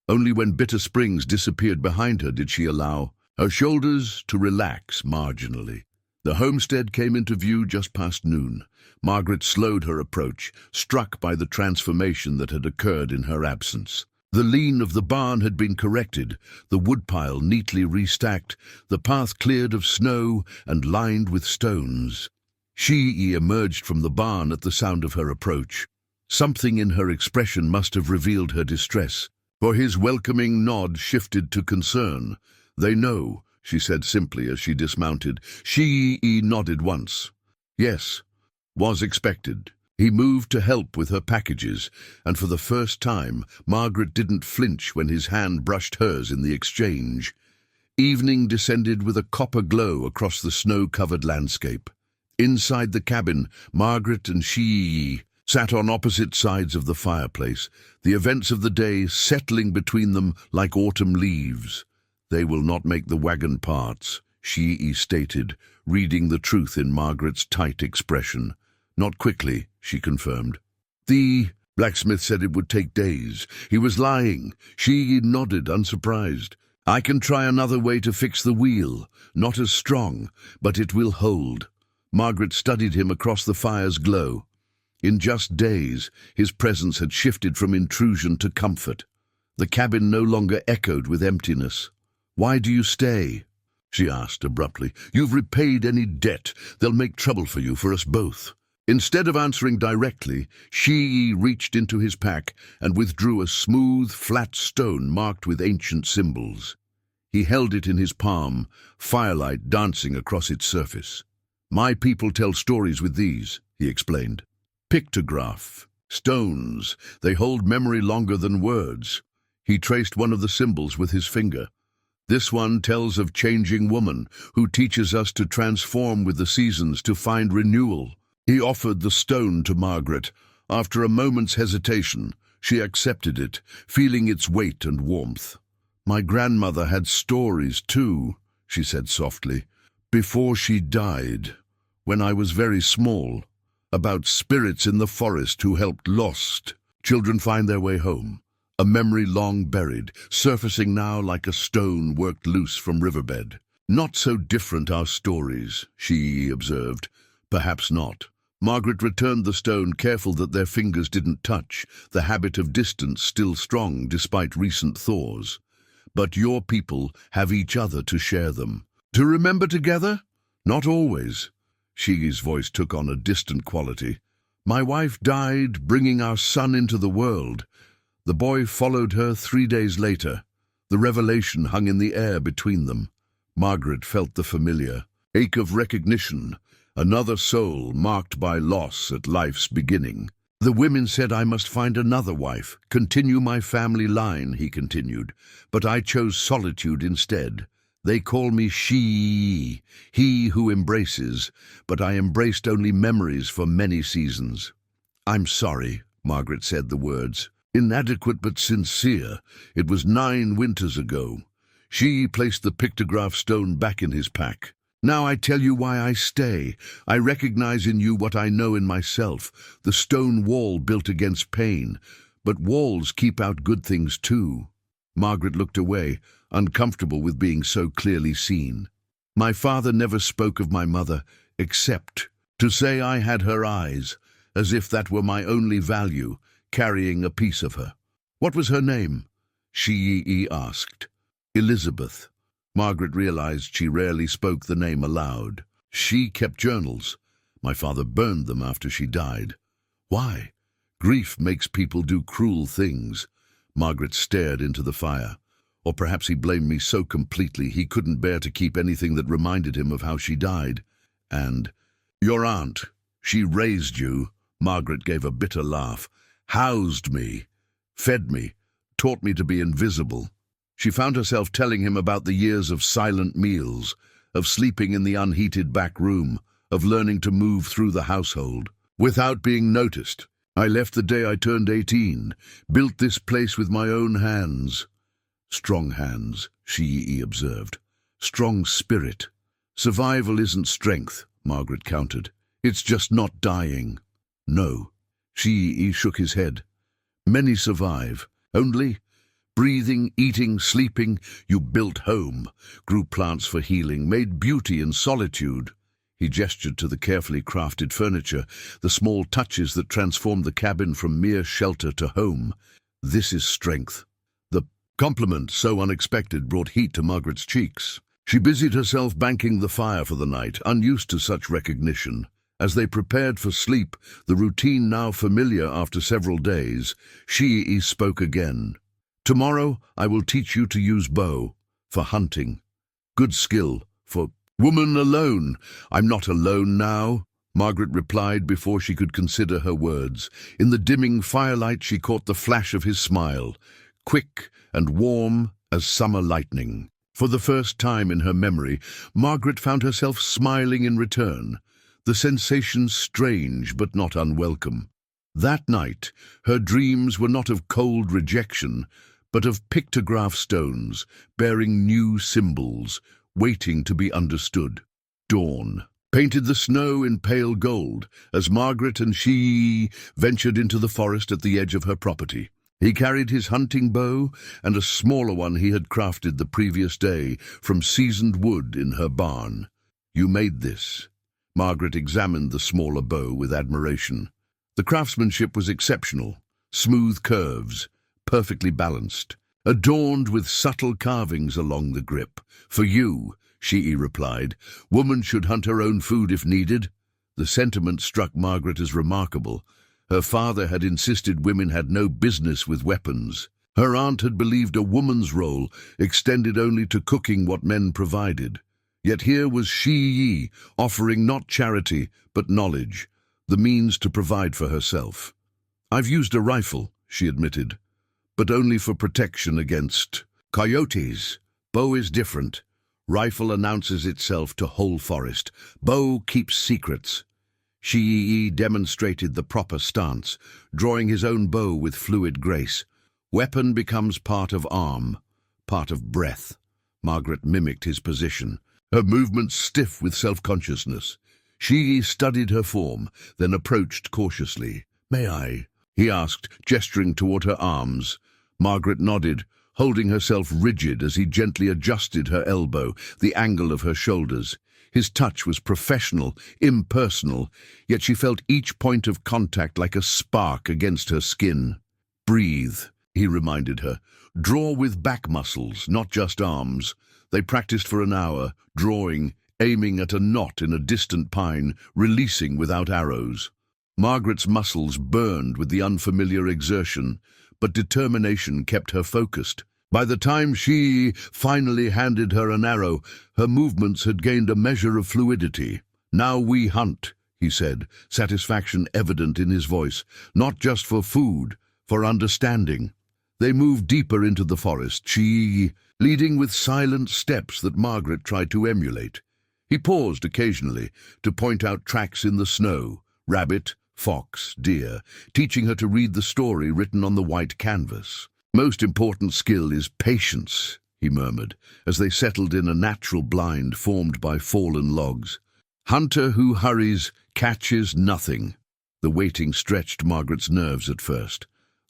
Only when Bitter Springs disappeared behind her did she allow her shoulders to relax marginally. The homestead came into view just past noon. Margaret slowed her approach, struck by the transformation that had occurred in her absence. The lean of the barn had been corrected, the woodpile neatly restacked, the path cleared of snow and lined with stones. Shíí'į emerged from the barn at the sound of her approach. Something in her expression must have revealed her distress, for his welcoming nod shifted to concern. "They know," she said simply as she dismounted. Shíí'į nodded once. "Yes, was expected." He moved to help with her packages, and for the first time, Margaret didn't flinch when his hand brushed hers in the exchange. Evening descended with a copper glow across the snow-covered landscape. Inside the cabin, Margaret and Shíí'į sat on opposite sides of the fireplace, the events of the day settling between them like autumn leaves. "They will not make the wagon parts," Shíí'į stated, reading the truth in Margaret's tight expression. "Not quickly," she confirmed. "The blacksmith said it would take days." He was lying. Shíí'ĩ nodded, unsurprised. "I can try another way to fix the wheel. Not as strong, but it will hold." Margaret studied him across the fire's glow. In just days, his presence had shifted from intrusion to comfort. The cabin no longer echoed with emptiness. "Why do you stay?" she asked abruptly. "You've repaid any debt. They'll make trouble for you, for us both." Instead of answering directly, Shíí'ĩ reached into his pack and withdrew a smooth, flat stone marked with ancient symbols. He held it in his palm, firelight dancing across its surface. "My people tell stories with these," he explained. "Pictograph. Stones. They hold memory longer than words." He traced one of the symbols with his finger. "This one tells of changing woman who teaches us to transform with the seasons to find renewal." He offered the stone to Margaret. After a moment's hesitation, she accepted it, feeling its weight and warmth. "My grandmother had stories too," she said softly. "Before she died, when I was very small, about spirits in the forest who helped lost children find their way home. A memory long buried, surfacing now like a stone worked loose from riverbed. Not so different our stories, Shíí'į observed. Perhaps not. Margaret returned the stone, careful that their fingers didn't touch, the habit of distance still strong despite recent thaws. But your people have each other to share them. To remember together? Not always. Shíí'ì's voice took on a distant quality. My wife died, bringing our son into the world. The boy followed her 3 days later. The revelation hung in the air between them. Margaret felt the familiar ache of recognition, another soul marked by loss at life's beginning. The women said I must find another wife, continue my family line, he continued, but I chose solitude instead. They call me Shíí'ì, he who embraces, but I embraced only memories for many seasons. I'm sorry, Margaret said the words. Inadequate but sincere. It was 9 winters ago. Shíí'ì placed the pictograph stone back in his pack. Now I tell you why I stay. I recognize in you what I know in myself, the stone wall built against pain. But walls keep out good things too. Margaret looked away, uncomfortable with being so clearly seen. My father never spoke of my mother, except to say I had her eyes, as if that were my only value, carrying a piece of her. What was her name? Shíí'ì asked. Elizabeth. Margaret realized she rarely spoke the name aloud. She kept journals. My father burned them after she died. Why? Grief makes people do cruel things. Margaret stared into the fire. Or perhaps he blamed me so completely he couldn't bear to keep anything that reminded him of how she died. And, your aunt, she raised you. Margaret gave a bitter laugh. Housed me, fed me, taught me to be invisible. She found herself telling him about the years of silent meals, of sleeping in the unheated back room, of learning to move through the household, without being noticed. I left the day I turned 18, built this place with my own hands. Strong hands, Shíí'ì observed. Strong spirit. Survival isn't strength, Margaret countered. It's just not dying. No. Shíí'ì shook his head. Many survive. Only breathing, eating, sleeping, you built home, grew plants for healing, made beauty in solitude. He gestured to the carefully crafted furniture, the small touches that transformed the cabin from mere shelter to home. This is strength. The compliment, so unexpected, brought heat to Margaret's cheeks. She busied herself banking the fire for the night, unused to such recognition. As they prepared for sleep, the routine now familiar after several days, Shíí'ì spoke again. Tomorrow I will teach you to use bow, for hunting. Good skill, for woman alone. I'm not alone now, Margaret replied before she could consider her words. In the dimming firelight she caught the flash of his smile, quick and warm as summer lightning. For the first time in her memory, Margaret found herself smiling in return. The sensation strange but not unwelcome. That night, her dreams were not of cold rejection, but of pictograph stones bearing new symbols, waiting to be understood. Dawn painted the snow in pale gold as Margaret and Shíí'ì ventured into the forest at the edge of her property. He carried his hunting bow and a smaller one he had crafted the previous day from seasoned wood in her barn. You made this. Margaret examined the smaller bow with admiration. The craftsmanship was exceptional. Smooth curves, perfectly balanced, adorned with subtle carvings along the grip. For you, Shíí'ì replied, woman should hunt her own food if needed. The sentiment struck Margaret as remarkable. Her father had insisted women had no business with weapons. Her aunt had believed a woman's role extended only to cooking what men provided. Yet here was Shíí'ì offering not charity, but knowledge, the means to provide for herself. I've used a rifle, she admitted, but only for protection against coyotes. Bow is different. Rifle announces itself to whole forest. Bow keeps secrets. Shíí'ì demonstrated the proper stance, drawing his own bow with fluid grace. Weapon becomes part of arm, part of breath. Margaret mimicked his position, her movements stiff with self-consciousness. Shíí'į studied her form, then approached cautiously. "May I?" he asked, gesturing toward her arms. Margaret nodded, holding herself rigid as he gently adjusted her elbow, the angle of her shoulders. His touch was professional, impersonal, yet she felt each point of contact like a spark against her skin. "Breathe," he reminded her. "Draw with back muscles, not just arms." They practiced for an hour, drawing, aiming at a knot in a distant pine, releasing without arrows. Margaret's muscles burned with the unfamiliar exertion, but determination kept her focused. By the time Shíí'į finally handed her an arrow, her movements had gained a measure of fluidity. "Now we hunt," he said, satisfaction evident in his voice, "not just for food, for understanding." They moved deeper into the forest, Shíí'į leading with silent steps that Margaret tried to emulate. He paused occasionally to point out tracks in the snow, rabbit, fox, deer, teaching her to read the story written on the white canvas. "Most important skill is patience," he murmured, as they settled in a natural blind formed by fallen logs. "Hunter who hurries catches nothing." The waiting stretched Margaret's nerves at first,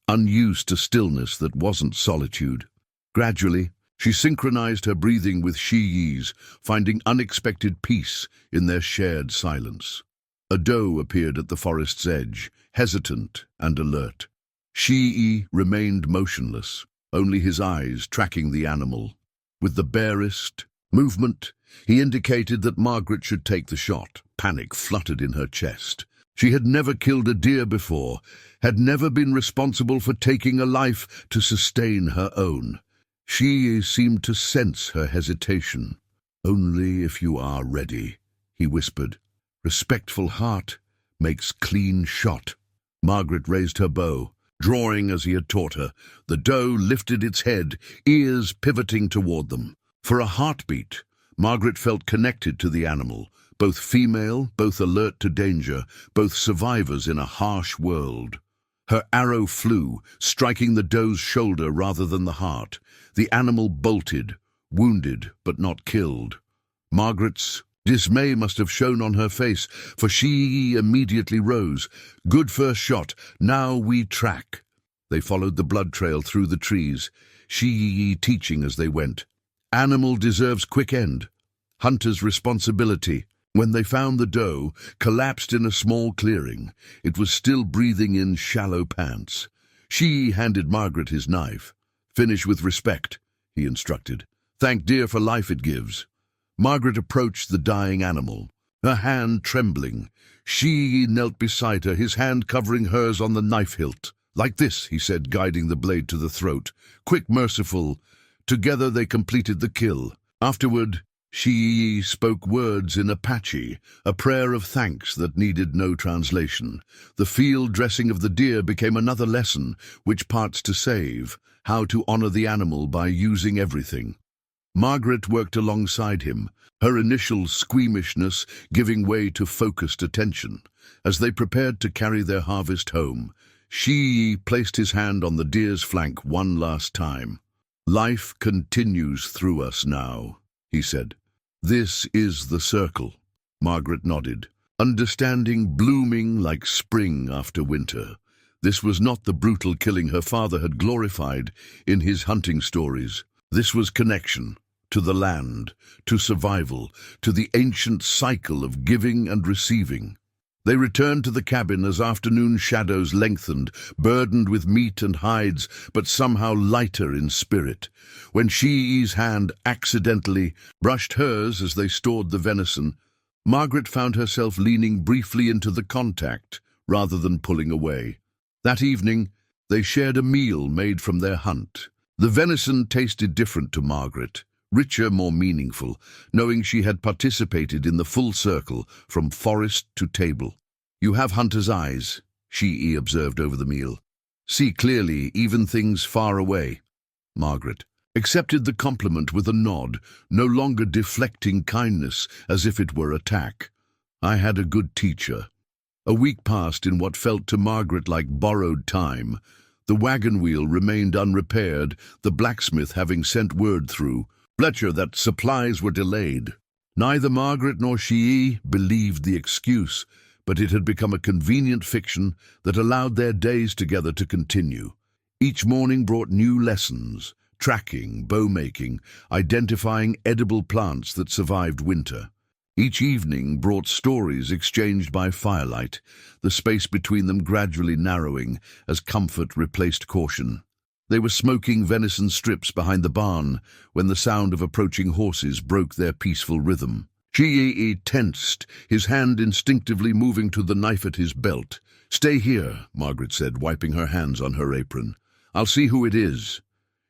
unused to stillness that wasn't solitude. Gradually, she synchronized her breathing with Shíí'į's, finding unexpected peace in their shared silence. A doe appeared at the forest's edge, hesitant and alert. Shíí'ĩ remained motionless, only his eyes tracking the animal. With the barest movement, he indicated that Margaret should take the shot. Panic fluttered in her chest. She had never killed a deer before, had never been responsible for taking a life to sustain her own. Shíí'ĩ seemed to sense her hesitation. "Only if you are ready," he whispered. "Respectful heart makes clean shot." Margaret raised her bow, drawing as he had taught her. The doe lifted its head, ears pivoting toward them. For a heartbeat, Margaret felt connected to the animal, both female, both alert to danger, both survivors in a harsh world. Her arrow flew, striking the doe's shoulder rather than the heart. The animal bolted, wounded but not killed. Margaret's dismay must have shown on her face, for she immediately rose. "Good first shot, now we track." They followed the blood trail through the trees, Shíí'ĩ teaching as they went. Animal deserves quick end. Hunter's responsibility. When they found the doe, collapsed in a small clearing, it was still breathing in shallow pants. Shíí'ĩ handed Margaret his knife. "Finish with respect," he instructed. "Thank deer for life it gives." Margaret approached the dying animal, her hand trembling. Shíí'ĩ knelt beside her, his hand covering hers on the knife hilt. "Like this," he said, guiding the blade to the throat. "Quick, merciful." Together they completed the kill. Afterward, Shíí'ĩ spoke words in Apache, a prayer of thanks that needed no translation. The field dressing of the deer became another lesson, which parts to save, how to honor the animal by using everything. Margaret worked alongside him, her initial squeamishness giving way to focused attention. As they prepared to carry their harvest home, Shíí'ĩ placed his hand on the deer's flank one last time. "Life continues through us now," he said. "This is the circle." Margaret nodded, understanding blooming like spring after winter. This was not the brutal killing her father had glorified in his hunting stories. This was connection to the land, to survival, to the ancient cycle of giving and receiving. They returned to the cabin as afternoon shadows lengthened, burdened with meat and hides, but somehow lighter in spirit. When Shíí'į's hand accidentally brushed hers as they stored the venison, Margaret found herself leaning briefly into the contact rather than pulling away. That evening, they shared a meal made from their hunt. The venison tasted different to Margaret, richer, more meaningful, knowing she had participated in the full circle from forest to table. "You have hunter's eyes," Shíí'ĩ observed over the meal. "See clearly, even things far away." Margaret accepted the compliment with a nod, no longer deflecting kindness as if it were attack. "I had a good teacher." A week passed in what felt to Margaret like borrowed time. The wagon wheel remained unrepaired, the blacksmith having sent word through Fletcher that supplies were delayed. Neither Margaret nor Shíí'į believed the excuse, but it had become a convenient fiction that allowed their days together to continue. Each morning brought new lessons: tracking, bow-making, identifying edible plants that survived winter. Each evening brought stories exchanged by firelight, the space between them gradually narrowing as comfort replaced caution. They were smoking venison strips behind the barn when the sound of approaching horses broke their peaceful rhythm. Shíí'į tensed, his hand instinctively moving to the knife at his belt. "Stay here," Margaret said, wiping her hands on her apron. "I'll see who it is."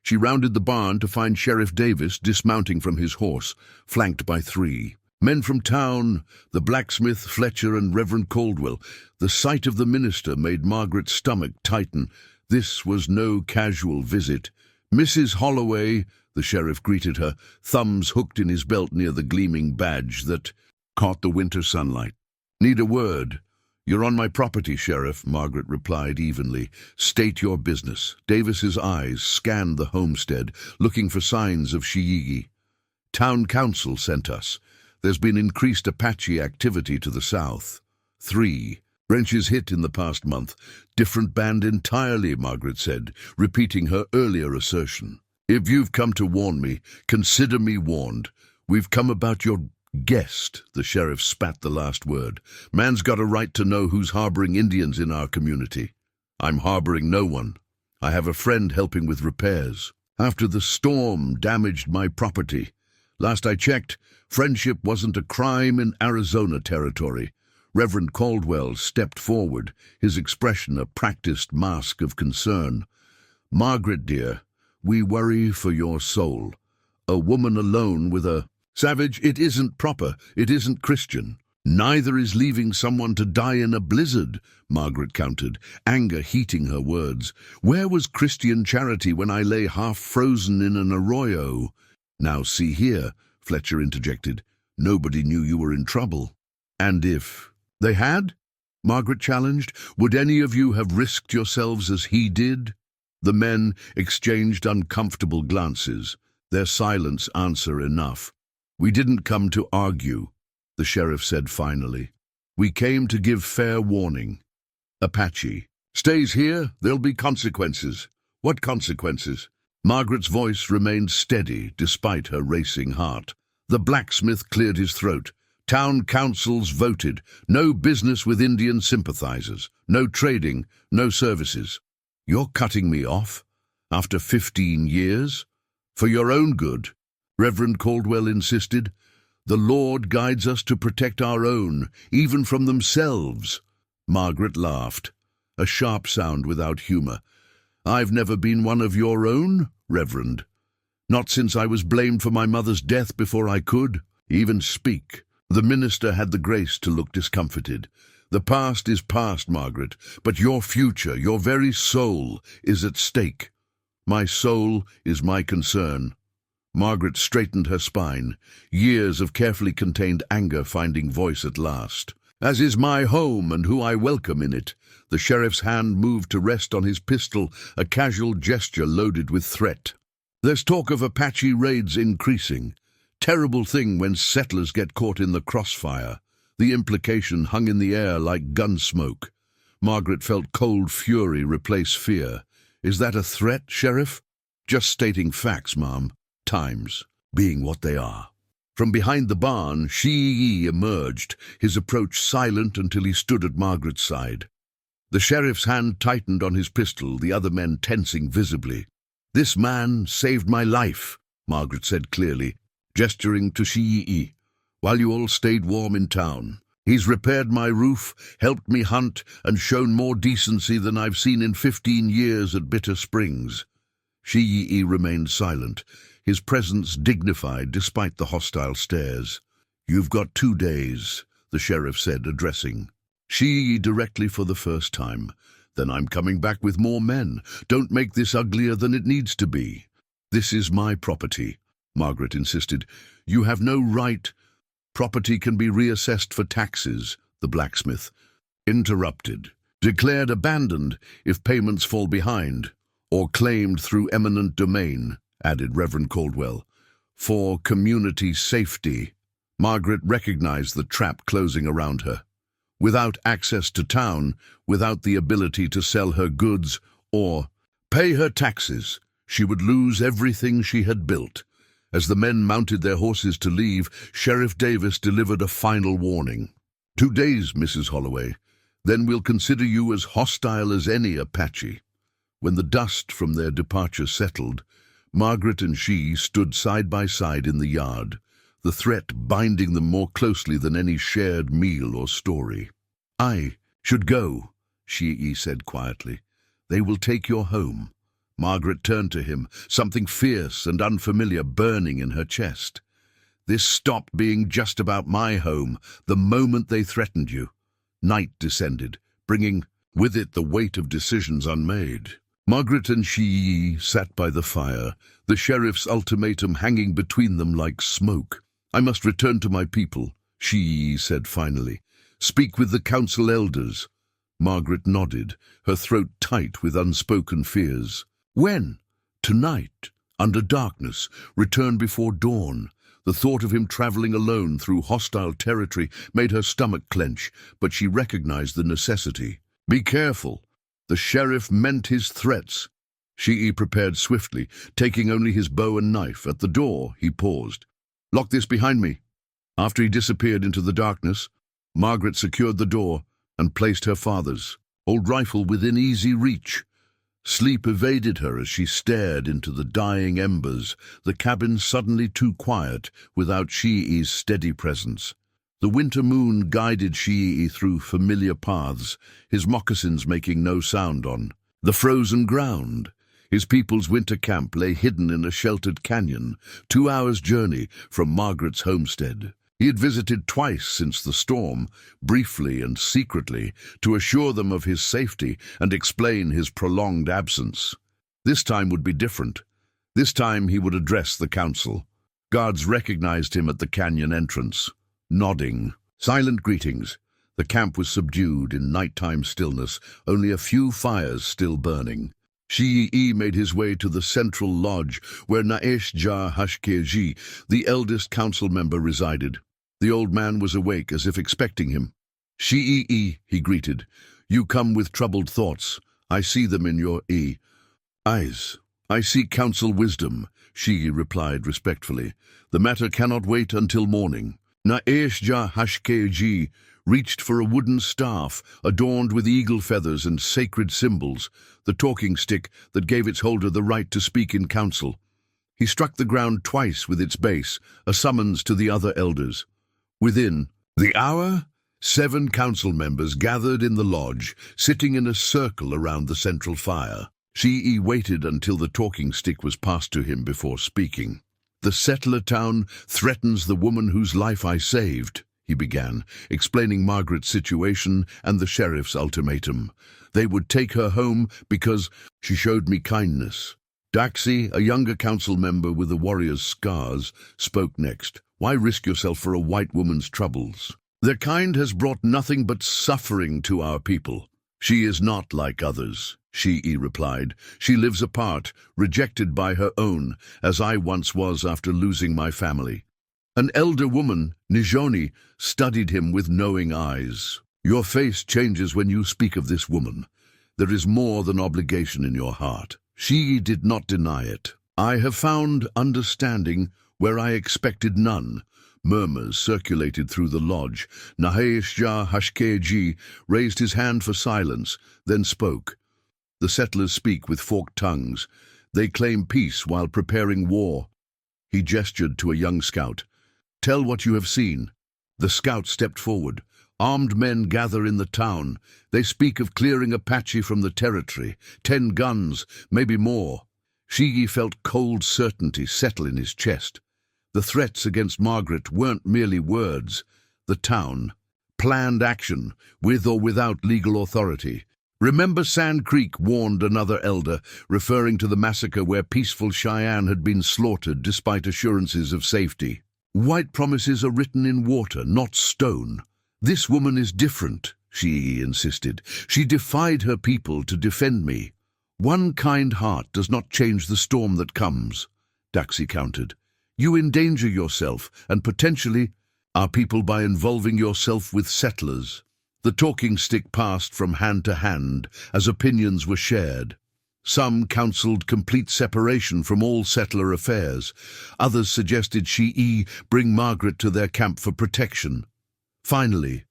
She rounded the barn to find Sheriff Davis dismounting from his horse, flanked by 3 men from town, the blacksmith, Fletcher, and Reverend Caldwell. The sight of the minister made Margaret's stomach tighten. This was no casual visit. "Mrs. Holloway," the sheriff greeted her, thumbs hooked in his belt near the gleaming badge that caught the winter sunlight. "Need a word?" "You're on my property, Sheriff," Margaret replied evenly. "State your business." Davis's eyes scanned the homestead, looking for signs of Shíí'ĩ. "Town council sent us. There's been increased Apache activity to the south. 3 wrenches hit in the past month. Different band entirely," Margaret said, repeating her earlier assertion. "If you've come to warn me, consider me warned. We've come about your guest," the sheriff spat the last word. "Man's got a right to know who's harboring Indians in our community." "I'm harboring no one. I have a friend helping with repairs. After the storm damaged my property. Last I checked, friendship wasn't a crime in Arizona territory." Reverend Caldwell stepped forward, his expression a practiced mask of concern. "Margaret, dear, we worry for your soul. A woman alone with a savage, it isn't proper, it isn't Christian." "Neither is leaving someone to die in a blizzard," Margaret countered, anger heating her words. "Where was Christian charity when I lay half-frozen in an arroyo?" "Now see here," Fletcher interjected, "nobody knew you were in trouble." "And if they had?" Margaret challenged. "Would any of you have risked yourselves as he did?" The men exchanged uncomfortable glances, their silence answer enough. "We didn't come to argue," the sheriff said finally. "We came to give fair warning. Apache stays here, there'll be consequences." "What consequences?" Margaret's voice remained steady despite her racing heart. The blacksmith cleared his throat. "Town councils voted. No business with Indian sympathizers. No trading, no services." "You're cutting me off? After 15 years? For your own good?" Reverend Caldwell insisted. "The Lord guides us to protect our own, even from themselves." Margaret laughed, a sharp sound without humor. "I've never been one of your own, Reverend. Not since I was blamed for my mother's death before I could even speak." The minister had the grace to look discomfited. "The past is past, Margaret, but your future, your very soul, is at stake. My soul is my concern." Margaret straightened her spine, years of carefully contained anger finding voice at last. "As is my home and who I welcome in it." The sheriff's hand moved to rest on his pistol, a casual gesture loaded with threat. "There's talk of Apache raids increasing. Terrible thing when settlers get caught in the crossfire." The implication hung in the air like gun smoke. Margaret felt cold fury replace fear. "Is that a threat, Sheriff?" "Just stating facts, ma'am. Times being what they are." From behind the barn, Shíí'ĩ emerged, his approach silent until he stood at Margaret's side. The sheriff's hand tightened on his pistol, the other men tensing visibly. "This man saved my life," Margaret said clearly, gesturing to Shíí'ĩ. "While you all stayed warm in town. He's repaired my roof, helped me hunt, and shown more decency than I've seen in 15 years at Bitter Springs." Shíí'ĩ remained silent, his presence dignified despite the hostile stares. "You've got 2 days, the sheriff said, addressing Shíí'ĩ directly for the first time. "Then I'm coming back with more men. Don't make this uglier than it needs to be." "This is my property," Margaret insisted. "You have no right." "Property can be reassessed for taxes," the blacksmith interrupted. "Declared abandoned if payments fall behind, or claimed through eminent domain," added Reverend Caldwell. "For community safety." Margaret recognized the trap closing around her. Without access to town, without the ability to sell her goods or pay her taxes, she would lose everything she had built. As the men mounted their horses to leave, Sheriff Davis delivered a final warning. 2 days, Mrs. Holloway. Then we'll consider you as hostile as any Apache. When the dust from their departure settled, Margaret and she stood side by side in the yard, the threat binding them more closely than any shared meal or story. "I should go," Shíí'į said quietly. "They will take your home." Margaret turned to him, something fierce and unfamiliar burning in her chest. "This stopped being just about my home the moment they threatened you." Night descended, bringing with it the weight of decisions unmade. Margaret and Shíí'ĩ sat by the fire, the sheriff's ultimatum hanging between them like smoke. "I must return to my people," Shíí'ĩ said finally. "Speak with the council elders." Margaret nodded, her throat tight with unspoken fears. "When?" "Tonight, under darkness, return before dawn." The thought of him traveling alone through hostile territory made her stomach clench, but she recognized the necessity. "Be careful." The sheriff meant his threats. Shíí'ĩ prepared swiftly, taking only his bow and knife. At the door, he paused. "Lock this behind me." After he disappeared into the darkness, Margaret secured the door and placed her father's old rifle within easy reach. Sleep evaded her as she stared into the dying embers, the cabin suddenly too quiet without Shíí'ĩ's steady presence. The winter moon guided Shíí'ĩ through familiar paths, his moccasins making no sound on the frozen ground. His people's winter camp lay hidden in a sheltered canyon, 2 hours' journey from Margaret's homestead. He had visited twice since the storm, briefly and secretly, to assure them of his safety and explain his prolonged absence. This time would be different. This time he would address the council. Guards recognized him at the canyon entrance, nodding. Silent greetings. The camp was subdued in nighttime stillness, only a few fires still burning. Shíí'ĩ made his way to the central lodge where Shíí'ĩ, the eldest council member, resided. The old man was awake, as if expecting him. "Shíí'ĩ," he greeted, "you come with troubled thoughts. I see them in your eyes." "I seek council wisdom," Shíí'ĩ replied respectfully. "The matter cannot wait until morning." Shíí'ĩ reached for a wooden staff adorned with eagle feathers and sacred symbols, the talking stick that gave its holder the right to speak in council. He struck the ground twice with its base, a summons to the other elders. Within the hour, 7 council members gathered in the lodge, sitting in a circle around the central fire. Shíí'ĩ waited until the talking stick was passed to him before speaking. "The settler town threatens the woman whose life I saved," he began, explaining Margaret's situation and the sheriff's ultimatum. "They would take her home because she showed me kindness." Daxi, a younger council member with a warrior's scars, spoke next. "Why risk yourself for a white woman's troubles? Their kind has brought nothing but suffering to our people." "She is not like others," Shíí'ĩ replied. "She lives apart, rejected by her own, as I once was after losing my family." An elder woman, Nijoni, studied him with knowing eyes. "Your face changes when you speak of this woman. There is more than obligation in your heart." Shíí'ĩ did not deny it. "I have found understanding where I expected none." Murmurs circulated through the lodge. Shíí'ĩ raised his hand for silence, then spoke. "The settlers speak with forked tongues. They claim peace while preparing war." He gestured to a young scout. "Tell what you have seen." The scout stepped forward. "Armed men gather in the town. They speak of clearing Apache from the territory. 10 guns, maybe more." Shíí'ĩ felt cold certainty settle in his chest. The threats against Margaret weren't merely words. The town planned action, with or without legal authority. "Remember Sand Creek," warned another elder, referring to the massacre where peaceful Cheyenne had been slaughtered despite assurances of safety. "White promises are written in water, not stone. This woman is different," Shíí'ĩ insisted. "She defied her people to defend me." "One kind heart does not change the storm that comes," Daxi countered. "You endanger yourself and potentially..." our people by involving yourself with settlers. The talking stick passed from hand to hand as opinions were shared. Some counseled complete separation from all settler affairs. Others suggested Shíí'į bring Margaret to their camp for protection. Finally,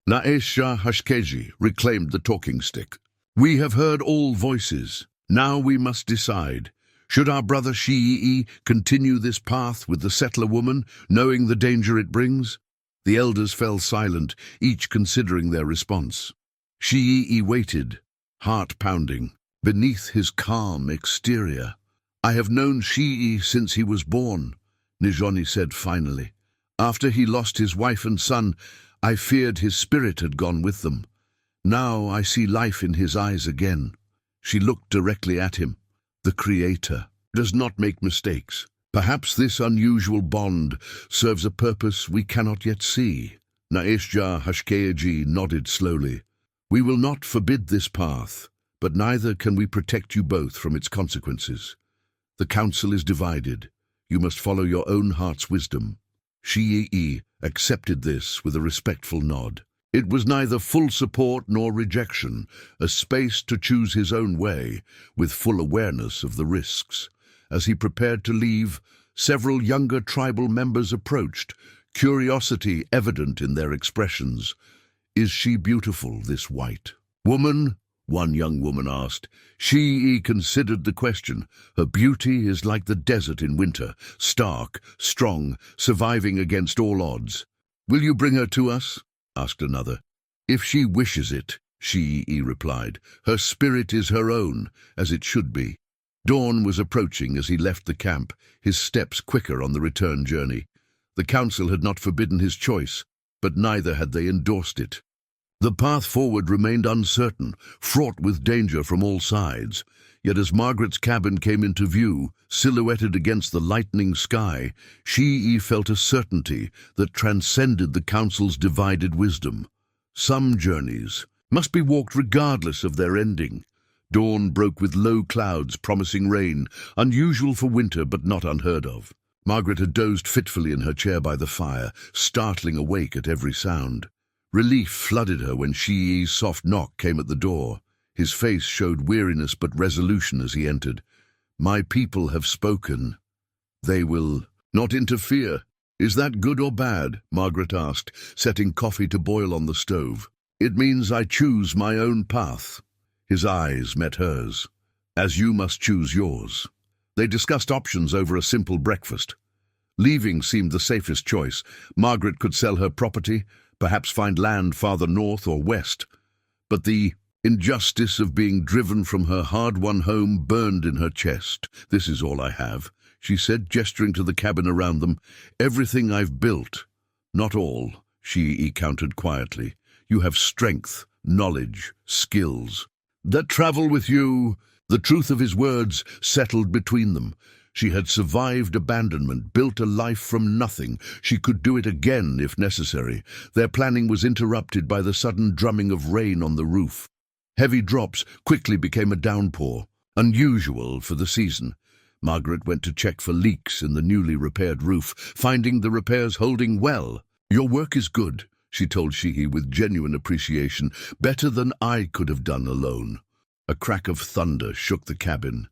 Shíí'ĩ reclaimed the talking stick. We have heard all voices. Now we must decide. Should our brother Shíí'ĩ continue this path with the settler woman, knowing the danger it brings? The elders fell silent, each considering their response. Shíí'ĩ waited, heart pounding, beneath his calm exterior. I have known Shíí'ĩ since he was born, Nijoni said finally. After he lost his wife and son, I feared his spirit had gone with them. Now I see life in his eyes again. She looked directly at him. The Creator does not make mistakes. Perhaps this unusual bond serves a purpose we cannot yet see. Shíí'ĩ nodded slowly. We will not forbid this path, but neither can we protect you both from its consequences. The council is divided. You must follow your own heart's wisdom. Shíí'ĩ accepted this with a respectful nod. It was neither full support nor rejection, a space to choose his own way, with full awareness of the risks. As he prepared to leave, several younger tribal members approached, curiosity evident in their expressions. Is she beautiful, this white woman? One young woman asked. Shíí'ĩ considered the question. Her beauty is like the desert in winter, stark, strong, surviving against all odds. Will you bring her to us? Asked another. If she wishes it, Shíí'ĩ replied. Her spirit is her own, as it should be. Dawn was approaching as he left the camp, his steps quicker on the return journey. The council had not forbidden his choice, but neither had they endorsed it. The path forward remained uncertain, fraught with danger from all sides. Yet as Margaret's cabin came into view, silhouetted against the lightening sky, Shíí'ĩ felt a certainty that transcended the council's divided wisdom. Some journeys must be walked regardless of their ending. Dawn broke with low clouds promising rain, unusual for winter but not unheard of. Margaret had dozed fitfully in her chair by the fire, startling awake at every sound. Relief flooded her when Shíí'ĩ's soft knock came at the door. His face showed weariness but resolution as he entered. My people have spoken. They will not interfere. Is that good or bad? Margaret asked, setting coffee to boil on the stove. It means I choose my own path. His eyes met hers. As you must choose yours. They discussed options over a simple breakfast. Leaving seemed the safest choice. Margaret could sell her property, perhaps find land farther north or west. But the injustice of being driven from her hard-won home burned in her chest. This is all I have, she said, gesturing to the cabin around them. Everything I've built. Not all, Shíí'ĩ countered quietly. You have strength, knowledge, skills. That travel with you. The truth of his words settled between them. She had survived abandonment, built a life from nothing. She could do it again if necessary. Their planning was interrupted by the sudden drumming of rain on the roof. Heavy drops quickly became a downpour, unusual for the season. Margaret went to check for leaks in the newly repaired roof, finding the repairs holding well. Your work is good, she told Shíí'ĩ with genuine appreciation, better than I could have done alone. A crack of thunder shook the cabin.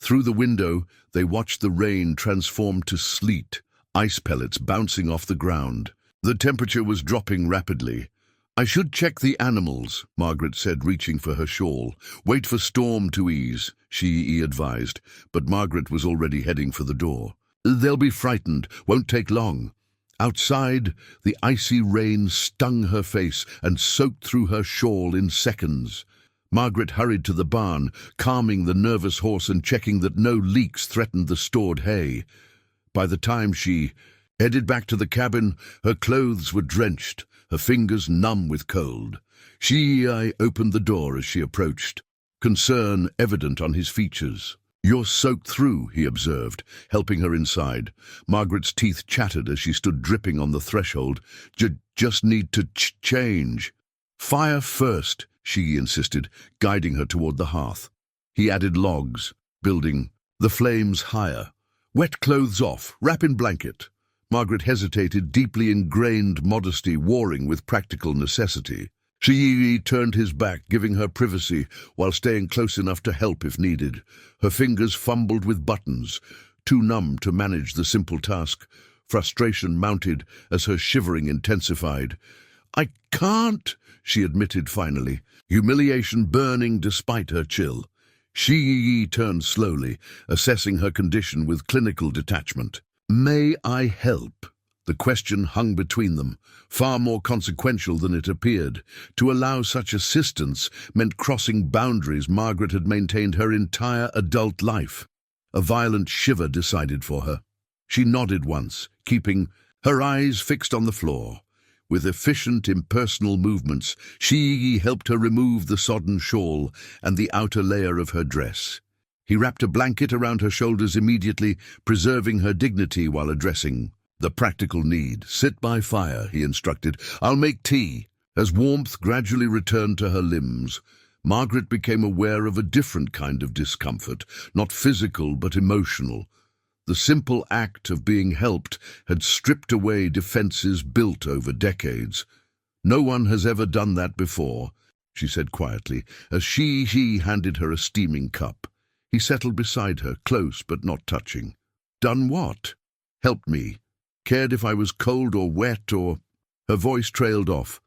Through the window, they watched the rain transform to sleet, ice pellets bouncing off the ground. The temperature was dropping rapidly. I should check the animals, Margaret said, reaching for her shawl. Wait for storm to ease, Shíí'ĩ advised, but Margaret was already heading for the door. They'll be frightened, won't take long. Outside, the icy rain stung her face and soaked through her shawl in seconds. Margaret hurried to the barn, calming the nervous horse and checking that no leaks threatened the stored hay. By the time she headed back to the cabin, her clothes were drenched, her fingers numb with cold. Shíí'ĩ opened the door as she approached, concern evident on his features. You're soaked through, he observed, helping her inside. Margaret's teeth chattered as she stood dripping on the threshold. Just need to change. Fire first, Shíí'ĩ insisted, guiding her toward the hearth. He added logs, building the flames higher. Wet clothes off, wrap in blanket. Margaret hesitated, deeply ingrained modesty warring with practical necessity. Shíí'į turned his back, giving her privacy while staying close enough to help if needed. Her fingers fumbled with buttons, too numb to manage the simple task. Frustration mounted as her shivering intensified. "I can't," she admitted finally, humiliation burning despite her chill. Shíí'į turned slowly, assessing her condition with clinical detachment. "May I help?" The question hung between them, far more consequential than it appeared. To allow such assistance meant crossing boundaries Margaret had maintained her entire adult life. A violent shiver decided for her. She nodded once, keeping her eyes fixed on the floor. With efficient, impersonal movements, Shíí'ĩ helped her remove the sodden shawl and the outer layer of her dress. He wrapped a blanket around her shoulders immediately, preserving her dignity while addressing the practical need. "Sit by fire," he instructed. "I'll make tea." As warmth gradually returned to her limbs, Margaret became aware of a different kind of discomfort, not physical but emotional. The simple act of being helped had stripped away defenses built over decades. "No one has ever done that before," she said quietly, as Shíí'ĩ handed her a steaming cup. He settled beside her, close but not touching. "Done what?" "Helped me. Cared if I was cold or wet or—" Her voice trailed off,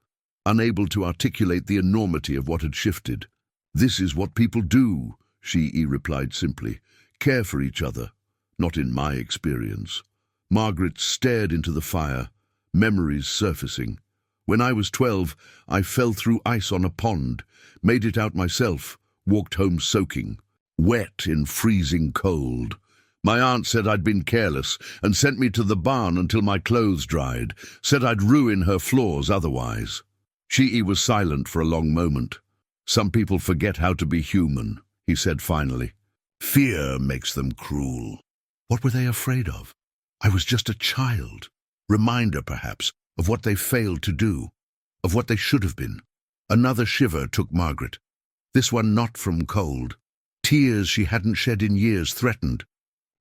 unable to articulate the enormity of what had shifted. "This is what people do," Shíí'ĩ replied simply. "Care for each other. Not in my experience." Margaret stared into the fire, memories surfacing. "When I was 12, I fell through ice on a pond, made it out myself, walked home soaking, wet in freezing cold. My aunt said I'd been careless and sent me to the barn until my clothes dried, said I'd ruin her floors otherwise." Shíí'ĩ was silent for a long moment. "Some people forget how to be human," he said finally. "Fear makes them cruel." What were they afraid of? I was just a child. Reminder, perhaps, of what they failed to do, of what they should have been. Another shiver took Margaret. This one not from cold. Tears she hadn't shed in years threatened.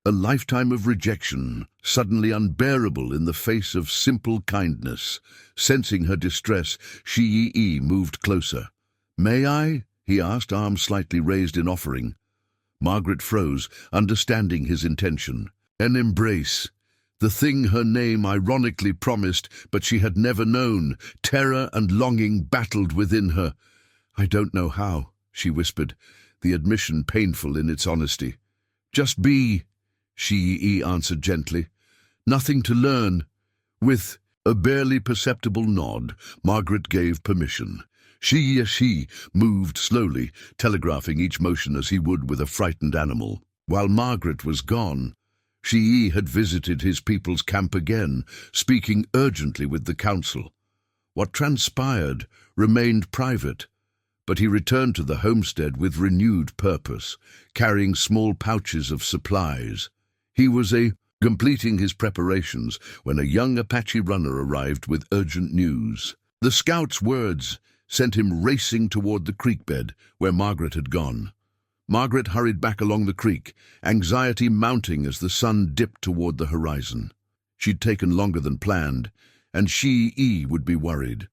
A lifetime of rejection, suddenly unbearable in the face of simple kindness. Sensing her distress, Shíí'ĩ moved closer. "May I?" he asked, arms slightly raised in offering. Margaret froze, understanding his intention. An embrace. The thing her name ironically promised, but she had never known. Terror and longing battled within her. "I don't know how," she whispered, the admission painful in its honesty. "Just be," Shíí'ĩ answered gently. "Nothing to learn." With a barely perceptible nod, Margaret gave permission. Shíí'ĩ moved slowly, telegraphing each motion as he would with a frightened animal. While Margaret was gone, Shíí'ĩ had visited his people's camp again, speaking urgently with the council. What transpired remained private, but he returned to the homestead with renewed purpose, carrying small pouches of supplies. He was completing his preparations when a young Apache runner arrived with urgent news. The scout's words sent him racing toward the creek bed where Margaret had gone. Margaret hurried back along the creek, anxiety mounting as the sun dipped toward the horizon. She'd taken longer than planned, and Shíí'ĩ would be worried.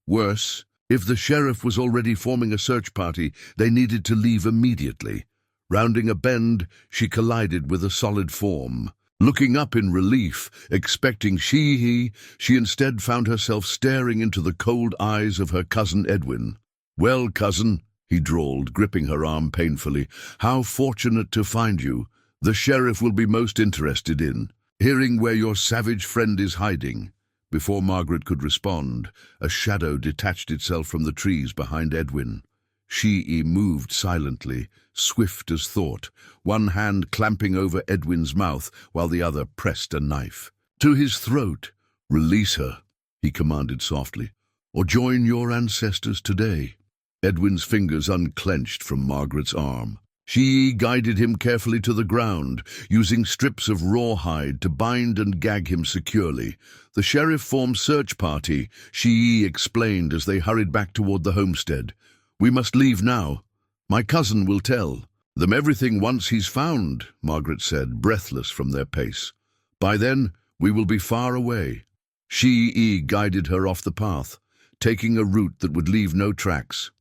Worse, if the sheriff was already forming a search party, they needed to leave immediately. Rounding a bend, she collided with a solid form. Looking up in relief, expecting Shíí'ĩ, she instead found herself staring into the cold eyes of her cousin Edwin. "Well, cousin," he drawled, gripping her arm painfully, "how fortunate to find you. The sheriff will be most interested in hearing where your savage friend is hiding." Before Margaret could respond, a shadow detached itself from the trees behind Edwin. Shíí'ĩ moved silently, swift as thought, one hand clamping over Edwin's mouth while the other pressed a knife. To his throat. "Release her," he commanded softly, "or join your ancestors today." Edwin's fingers unclenched from Margaret's arm. Shíí'ĩ guided him carefully to the ground, using strips of rawhide to bind and gag him securely. "The sheriff formed search party," Shíí'ĩ explained as they hurried back toward the homestead. "We must leave now. My cousin will tell them everything once he's found," Margaret said, breathless from their pace. "By then, We will be far away." Shíí'į guided her off the path, taking a route that would leave no tracks.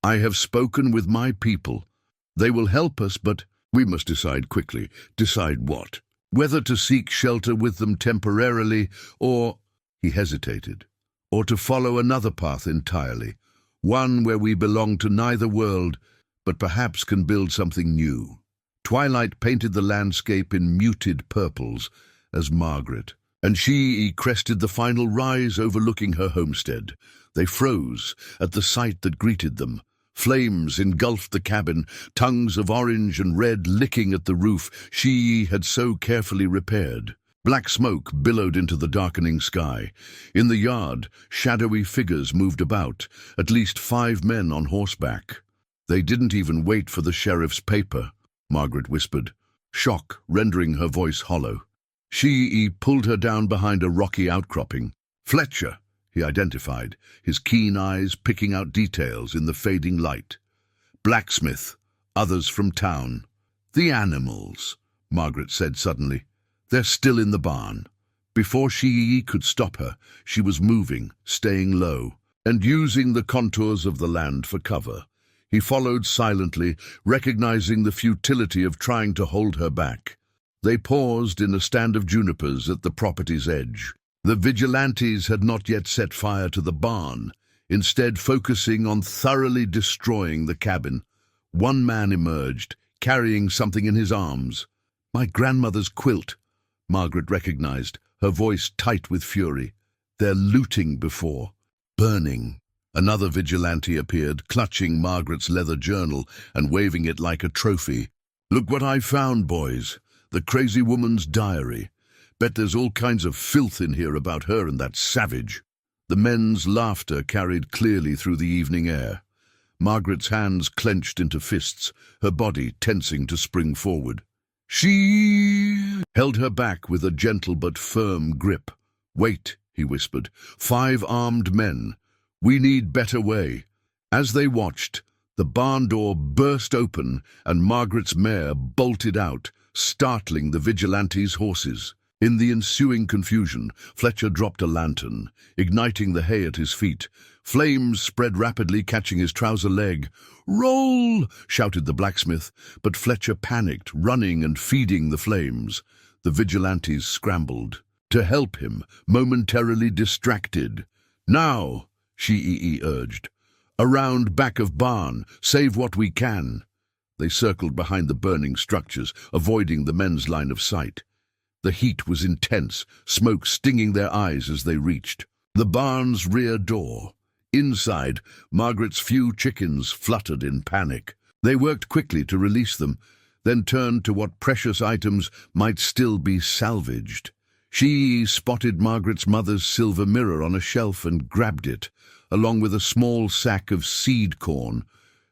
"I have spoken with my people. They will help us, but we must decide quickly." "Decide what?" "Whether to seek shelter with them temporarily, or—" he hesitated, "or to follow another path entirely, one where we belong to neither world, but perhaps can build something new." Twilight painted the landscape in muted purples as Margaret and Shíí'ĩ crested the final rise overlooking her homestead. They froze at the sight that greeted them. Flames engulfed the cabin, tongues of orange and red licking at the roof Shíí'ĩ had so carefully repaired. Black smoke billowed into the darkening sky. In the yard, shadowy figures moved about, at least 5 men on horseback. "They didn't even wait for the sheriff's paper," Margaret whispered, shock rendering her voice hollow. Shíí'ĩ pulled her down behind a rocky outcropping. "Fletcher," he identified, his keen eyes picking out details in the fading light. "Blacksmith, others from town." "The animals," Margaret said suddenly. "They're still in the barn." Before Shíí'ĩ could stop her, she was moving, staying low, and using the contours of the land for cover. He followed silently, recognizing the futility of trying to hold her back. They paused in a stand of junipers at the property's edge. The vigilantes had not yet set fire to the barn, instead focusing on thoroughly destroying the cabin. One man emerged, carrying something in his arms. "My grandmother's quilt," Margaret recognized, her voice tight with fury. "They're looting before burning." Another vigilante appeared, clutching Margaret's leather journal and waving it like a trophy. "Look what I found, boys. The crazy woman's diary. Bet there's all kinds of filth in here about her and that savage." The men's laughter carried clearly through the evening air. Margaret's hands clenched into fists, her body tensing to spring forward. She held her back with a gentle but firm grip. "Wait," he whispered. 5 armed men. We need better way." As they watched, the barn door burst open and Margaret's mare bolted out, startling the vigilantes' horses. In the ensuing confusion, Fletcher dropped a lantern, igniting the hay at his feet. Flames spread rapidly, catching his trouser leg. "Roll!" shouted the blacksmith, but Fletcher panicked, running and feeding the flames. The vigilantes scrambled to help him, momentarily distracted. "Now!" Shíí'ĩ urged. "Around back of barn, save what we can." They circled behind the burning structures, avoiding the men's line of sight. The heat was intense, smoke stinging their eyes as they reached the barn's rear door. Inside, Margaret's few chickens fluttered in panic. They worked quickly to release them, then turned to what precious items might still be salvaged. She spotted Margaret's mother's silver mirror on a shelf and grabbed it, along with a small sack of seed corn,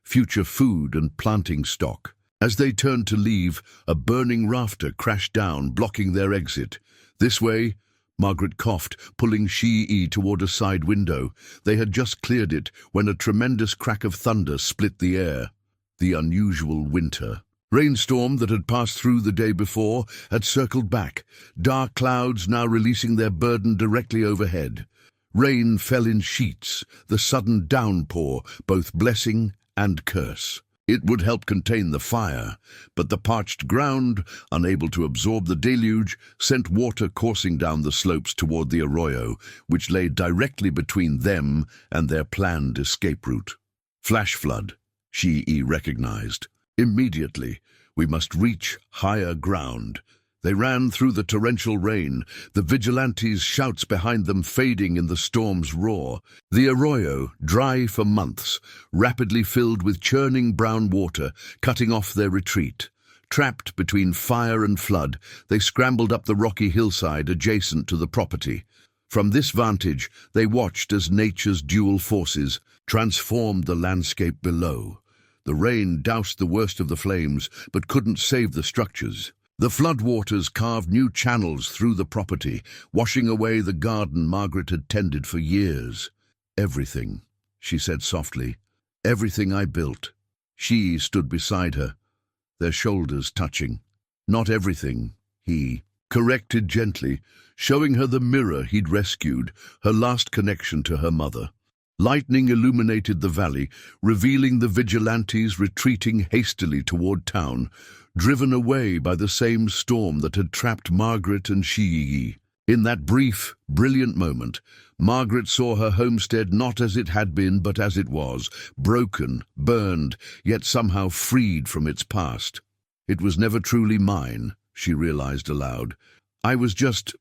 future food and planting stock. As they turned to leave, a burning rafter crashed down, blocking their exit. "This way," Margaret coughed, pulling Shíí'ĩ toward a side window. They had just cleared it when a tremendous crack of thunder split the air. The unusual winter rainstorm that had passed through the day before had circled back, dark clouds now releasing their burden directly overhead. Rain fell in sheets, the sudden downpour, both blessing and curse. It would help contain the fire, but the parched ground, unable to absorb the deluge, sent water coursing down the slopes toward the arroyo, which lay directly between them and their planned escape route. Flash flood, Shíí'ĩ recognized. Immediately, we must reach higher ground. They ran through the torrential rain, the vigilantes' shouts behind them fading in the storm's roar. The arroyo, dry for months, rapidly filled with churning brown water, cutting off their retreat. Trapped between fire and flood, they scrambled up the rocky hillside adjacent to the property. From this vantage, they watched as nature's dual forces transformed the landscape below. The rain doused the worst of the flames, but couldn't save the structures. The floodwaters carved new channels through the property, washing away the garden Margaret had tended for years. "Everything," she said softly. "Everything I built." She stood beside her, their shoulders touching. "Not everything," he corrected gently, showing her the mirror he'd rescued, her last connection to her mother. Lightning illuminated the valley, revealing the vigilantes retreating hastily toward town, driven away by the same storm that had trapped Margaret and Shíí'į. In that brief, brilliant moment, Margaret saw her homestead not as it had been, but as it was, broken, burned, yet somehow freed from its past. It was never truly mine, she realized aloud. I was just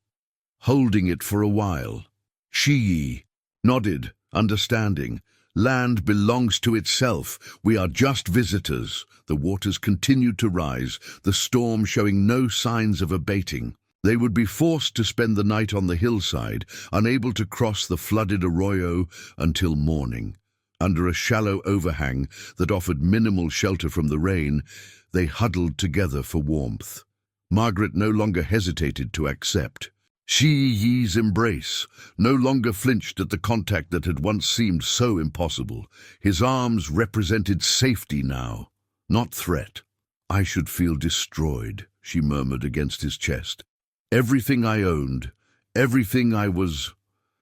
holding it for a while. Shíí'ĩ nodded, understanding. Land belongs to itself. We are just visitors. The waters continued to rise, the storm showing no signs of abating. They would be forced to spend the night on the hillside, unable to cross the flooded arroyo until morning. Under a shallow overhang that offered minimal shelter from the rain, they huddled together for warmth. Margaret no longer hesitated to accept. Shíí'ĩ's embrace no longer flinched at the contact that had once seemed so impossible. His arms represented safety now, not threat. I should feel destroyed, she murmured against his chest. Everything I owned, everything I was.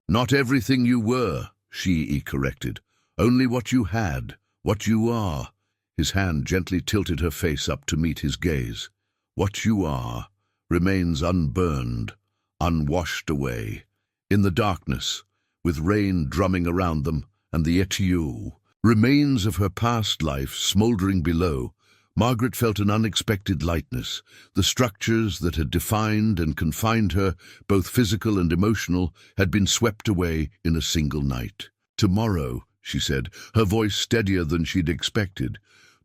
Not everything you were, Shíí'ĩ corrected. Only what you had, what you are. His hand gently tilted her face up to meet his gaze. What you are remains unburned, unwashed away. In the darkness, with rain drumming around them and the étioux, remains of her past life smouldering below, Margaret felt an unexpected lightness. The structures that had defined and confined her, both physical and emotional, had been swept away in a single night. Tomorrow, she said, her voice steadier than she'd expected.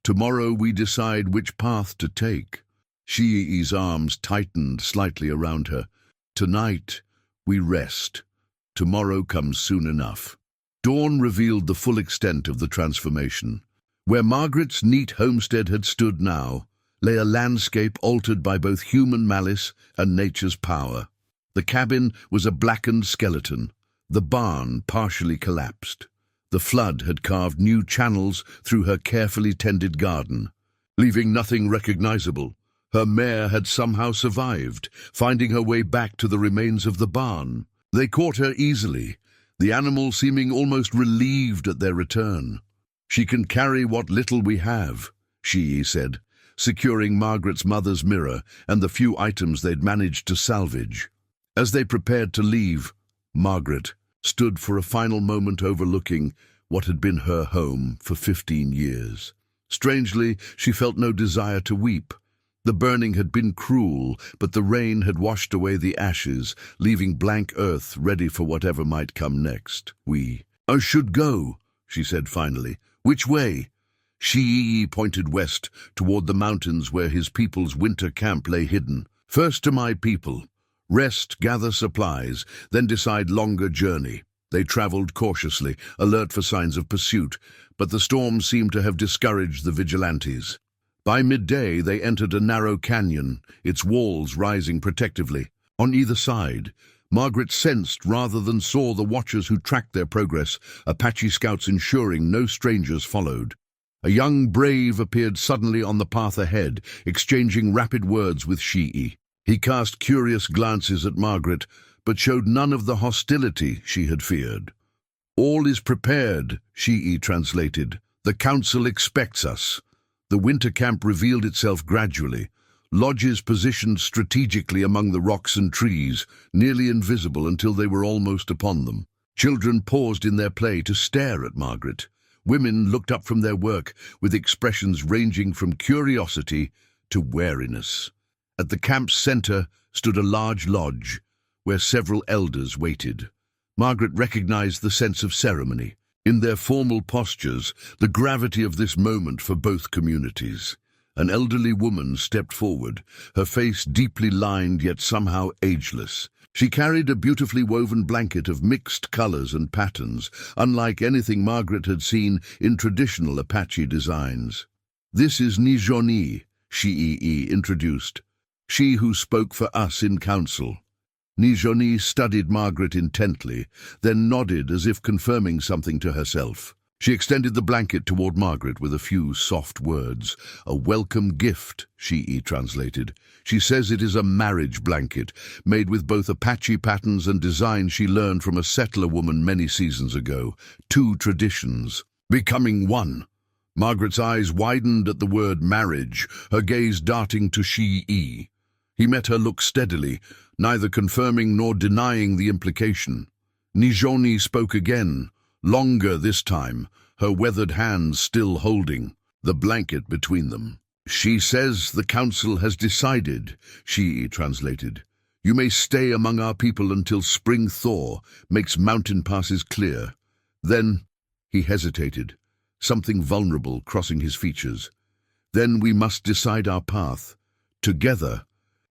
Tomorrow we decide which path to take. Shíí'ĩ's arms tightened slightly around her. Tonight, we rest. Tomorrow comes soon enough. Dawn revealed the full extent of the transformation. Where Margaret's neat homestead had stood now, lay a landscape altered by both human malice and nature's power. The cabin was a blackened skeleton, the barn partially collapsed. The flood had carved new channels through her carefully tended garden, leaving nothing recognizable. Her mare had somehow survived, finding her way back to the remains of the barn. They caught her easily, the animal seeming almost relieved at their return. She can carry what little we have, Shíí'ĩ said, securing Margaret's mother's mirror and the few items they'd managed to salvage. As they prepared to leave, Margaret stood for a final moment overlooking what had been her home for 15 years. Strangely, she felt no desire to weep. The burning had been cruel, but the rain had washed away the ashes, leaving blank earth ready for whatever might come next. I should go, she said finally. Which way? Shíí'ĩ pointed west, toward the mountains where his people's winter camp lay hidden. First to my people. Rest, gather supplies, then decide longer journey. They traveled cautiously, alert for signs of pursuit, but the storm seemed to have discouraged the vigilantes. By midday, they entered a narrow canyon, its walls rising protectively. On either side, Margaret sensed rather than saw the watchers who tracked their progress, Apache scouts ensuring no strangers followed. A young brave appeared suddenly on the path ahead, exchanging rapid words with Shíí'ĩ. He cast curious glances at Margaret, but showed none of the hostility she had feared. All is prepared, Shíí'ĩ translated. The council expects us. The winter camp revealed itself gradually. Lodges positioned strategically among the rocks and trees, nearly invisible until they were almost upon them. Children paused in their play to stare at Margaret. Women looked up from their work with expressions ranging from curiosity to wariness. At the camp's center stood a large lodge, where several elders waited. Margaret recognized the sense of ceremony. In their formal postures, the gravity of this moment for both communities. An elderly woman stepped forward, her face deeply lined yet somehow ageless. She carried a beautifully woven blanket of mixed colors and patterns, unlike anything Margaret had seen in traditional Apache designs. This is Nijoni, Shíí'ĩ introduced, she who spoke for us in council. Nijoni studied Margaret intently, then nodded as if confirming something to herself. She extended the blanket toward Margaret with a few soft words. "A welcome gift," Shíí'į translated. She says it is a marriage blanket, made with both Apache patterns and designs she learned from a settler woman many seasons ago. Two traditions, becoming one. Margaret's eyes widened at the word marriage, her gaze darting to Shíí'ĩ. He met her look steadily, neither confirming nor denying the implication. Nijoni spoke again, longer this time, her weathered hands still holding the blanket between them. "She says the council has decided," Shíí'ĩ translated. "You may stay among our people until spring thaw makes mountain passes clear." Then he hesitated, something vulnerable crossing his features. "Then we must decide our path, together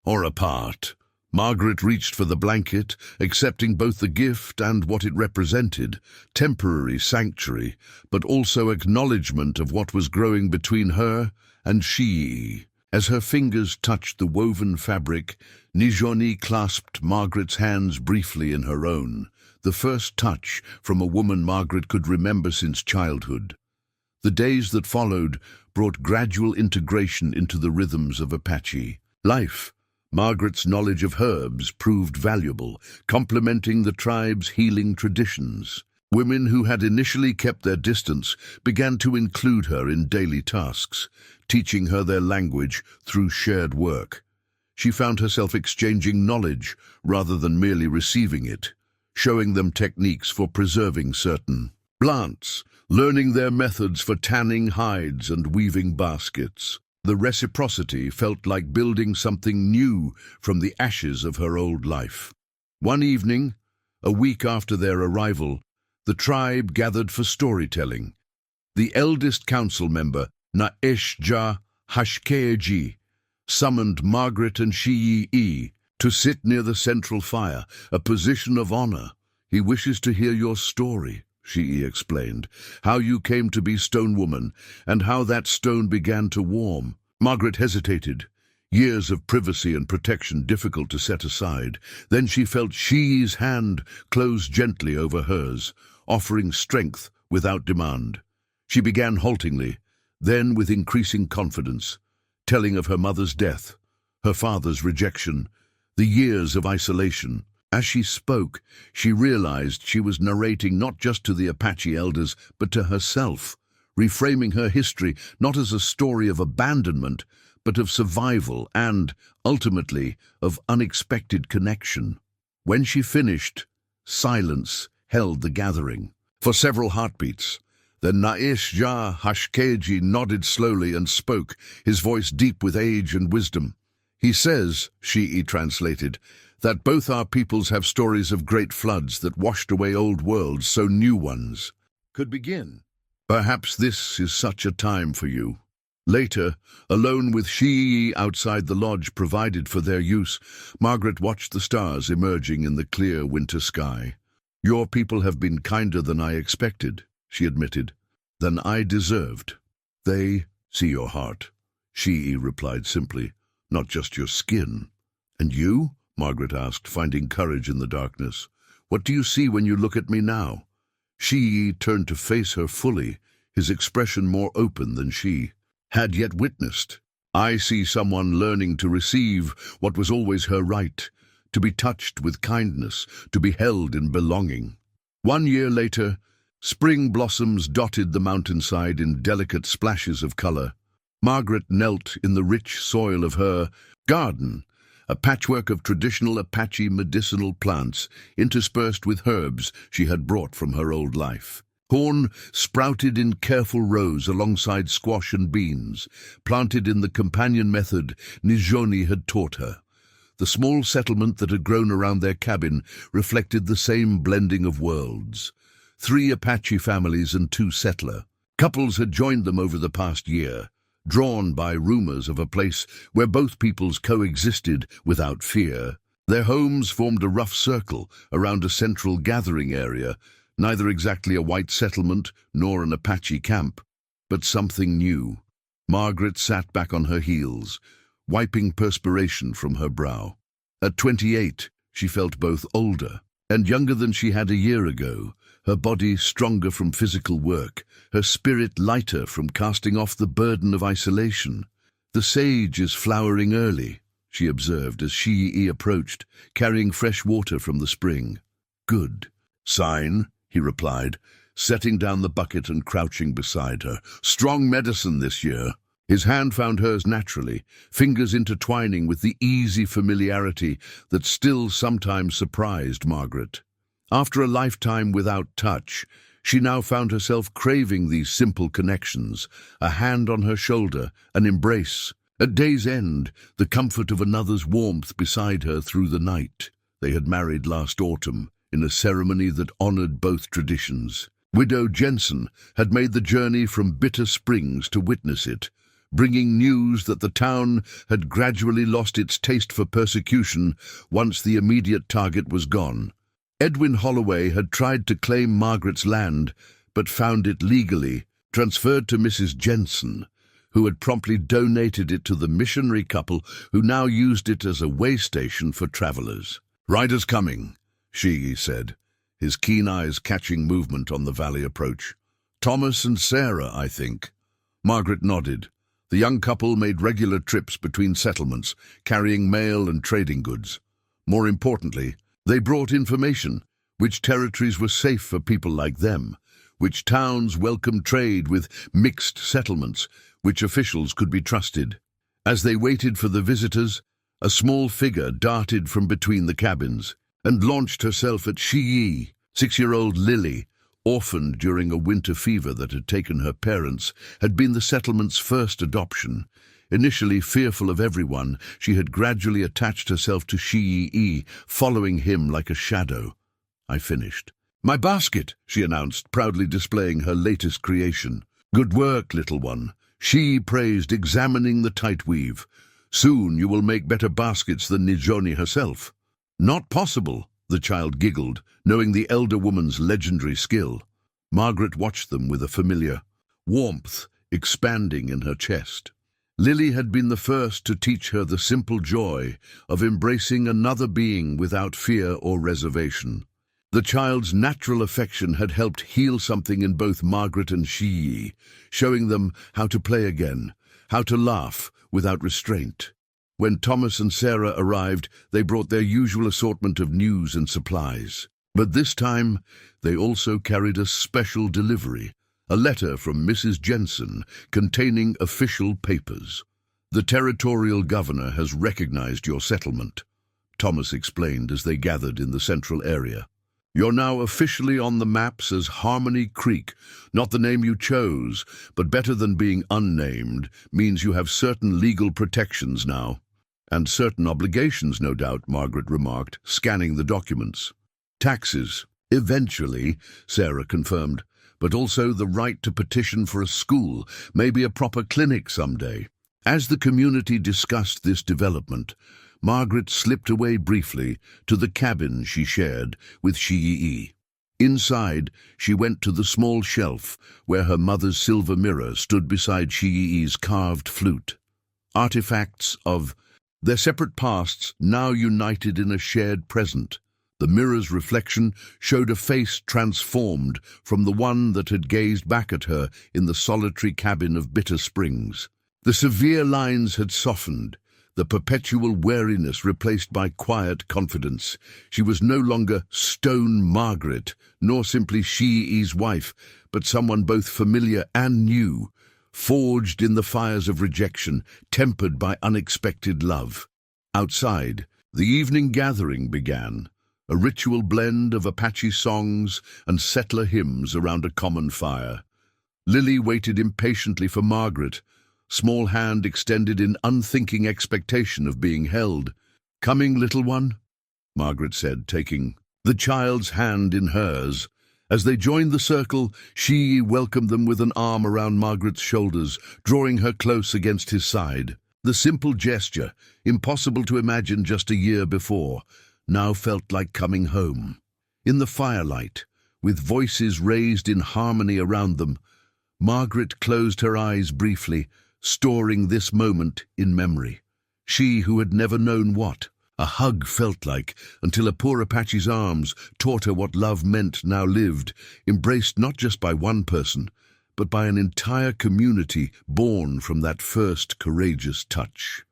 or apart." Margaret reached for the blanket, accepting both the gift and what it represented, temporary sanctuary, but also acknowledgement of what was growing between her and Shíí'ĩ. As her fingers touched the woven fabric, Nijoni clasped Margaret's hands briefly in her own, the first touch from a woman Margaret could remember since childhood. The days that followed brought gradual integration into the rhythms of Apache life. Margaret's knowledge of herbs proved valuable, complementing the tribe's healing traditions. Women who had initially kept their distance began to include her in daily tasks, teaching her their language through shared work. She found herself exchanging knowledge rather than merely receiving it, showing them techniques for preserving certain plants, learning their methods for tanning hides and weaving baskets. The reciprocity felt like building something new from the ashes of her old life. One evening, a week after their arrival, the tribe gathered for storytelling. The eldest council member, Na'eshja Hashkeji, summoned Margaret and Shíí'ĩ to sit near the central fire, a position of honor. "He wishes to hear your story," Shíí'ĩ explained, "how you came to be Stone Woman and how that stone began to warm." Margaret hesitated, years of privacy and protection difficult to set aside. Then she felt Shíí'ĩ's hand close gently over hers, offering strength without demand. She began haltingly, then with increasing confidence, telling of her mother's death, her father's rejection, the years of isolation. As she spoke, she realized she was narrating not just to the Apache elders, but to herself, reframing her history not as a story of abandonment, but of survival and, ultimately, of unexpected connection. When she finished, silence held the gathering. For several heartbeats, then Na'eshja Hashkeji nodded slowly and spoke, his voice deep with age and wisdom. "He says," Shíí'ĩ translated, "that both our peoples have stories of great floods that washed away old worlds so new ones could begin. Perhaps this is such a time for you." Later, alone with Shíí'ĩ outside the lodge provided for their use, Margaret watched the stars emerging in the clear winter sky. "Your people have been kinder than I expected," she admitted, "than I deserved." "They see your heart," Shíí'ĩ replied simply, "not just your skin." "And you?" Margaret asked, finding courage in the darkness. "What do you see when you look at me now?" Shíí'ĩ turned to face her fully, his expression more open than she had yet witnessed. "I see someone learning to receive what was always her right, to be touched with kindness, to be held in belonging." 1 year later, spring blossoms dotted the mountainside in delicate splashes of color. Margaret knelt in the rich soil of her garden, a patchwork of traditional Apache medicinal plants interspersed with herbs she had brought from her old life. Corn sprouted in careful rows alongside squash and beans, planted in the companion method Nijoni had taught her. The small settlement that had grown around their cabin reflected the same blending of worlds. 3 Apache families and 2 settler. Couples had joined them over the past year, drawn by rumors of a place where both peoples coexisted without fear. Their homes formed a rough circle around a central gathering area, neither exactly a white settlement nor an Apache camp, but something new. Margaret sat back on her heels, wiping perspiration from her brow. At 28, she felt both older and younger than she had a year ago, her body stronger from physical work, her spirit lighter from casting off the burden of isolation. "The sage is flowering early," she observed as Shíí'į approached, carrying fresh water from the spring. "Good sign," he replied, setting down the bucket and crouching beside her. "Strong medicine this year." His hand found hers naturally, fingers intertwining with the easy familiarity that still sometimes surprised Margaret. After a lifetime without touch, she now found herself craving these simple connections, a hand on her shoulder, an embrace. At day's end, the comfort of another's warmth beside her through the night. They had married last autumn, in a ceremony that honored both traditions. Widow Jensen had made the journey from Bitter Springs to witness it, bringing news that the town had gradually lost its taste for persecution once the immediate target was gone. Edwin Holloway had tried to claim Margaret's land, but found it legally transferred to Mrs. Jensen, who had promptly donated it to the missionary couple who now used it as a way station for travelers. "Riders coming," Shíí'į said, his keen eyes catching movement on the valley approach. "Thomas and Sarah, I think." Margaret nodded. The young couple made regular trips between settlements, carrying mail and trading goods. More importantly, they brought information: which territories were safe for people like them, which towns welcomed trade with mixed settlements, which officials could be trusted. As they waited for the visitors, a small figure darted from between the cabins and launched herself at Shíí'ĩ. 6-year-old Lily, orphaned during a winter fever that had taken her parents, had been the settlement's first adoption. Initially fearful of everyone, she had gradually attached herself to Shíí'ĩ, following him like a shadow. "I finished." "My basket," she announced, proudly displaying her latest creation. "Good work, little one," Shíí'ĩ praised, examining the tight weave. "Soon you will make better baskets than Nijoni herself." "Not possible," the child giggled, knowing the elder woman's legendary skill. Margaret watched them with a familiar warmth expanding in her chest. Lily had been the first to teach her the simple joy of embracing another being without fear or reservation. The child's natural affection had helped heal something in both Margaret and Shíí'ĩ, showing them how to play again, how to laugh without restraint. When Thomas and Sarah arrived, they brought their usual assortment of news and supplies. But this time, they also carried a special delivery, a letter from Mrs. Jensen containing official papers. "The territorial governor has recognized your settlement," Thomas explained as they gathered in the central area. "You're now officially on the maps as Harmony Creek, not the name you chose, but better than being unnamed, means you have certain legal protections now." "And certain obligations, no doubt," Margaret remarked, scanning the documents. "Taxes, eventually," Sarah confirmed, "but also the right to petition for a school, maybe a proper clinic someday." As the community discussed this development, Margaret slipped away briefly to the cabin she shared with Shíí'ĩ. Inside, she went to the small shelf where her mother's silver mirror stood beside Shíí'ĩ's carved flute. Artifacts of their separate pasts now united in a shared present. The mirror's reflection showed a face transformed from the one that had gazed back at her in the solitary cabin of Bitter Springs. The severe lines had softened, the perpetual wariness replaced by quiet confidence. She was no longer Stone Margaret, nor simply Shíí'ĩ's wife, but someone both familiar and new, forged in the fires of rejection, tempered by unexpected love. Outside, the evening gathering began, a ritual blend of Apache songs and settler hymns around a common fire. Lily waited impatiently for Margaret, small hand extended in unthinking expectation of being held. "Coming, little one?" Margaret said, taking the child's hand in hers. As they joined the circle, Shíí'ĩ welcomed them with an arm around Margaret's shoulders, drawing her close against his side. The simple gesture, impossible to imagine just a year before, now felt like coming home. In the firelight, with voices raised in harmony around them, Margaret closed her eyes briefly, storing this moment in memory. She who had never known what, A hug felt like, until a poor Apache's arms taught her what love meant now lived, embraced not just by one person, but by an entire community born from that first courageous touch.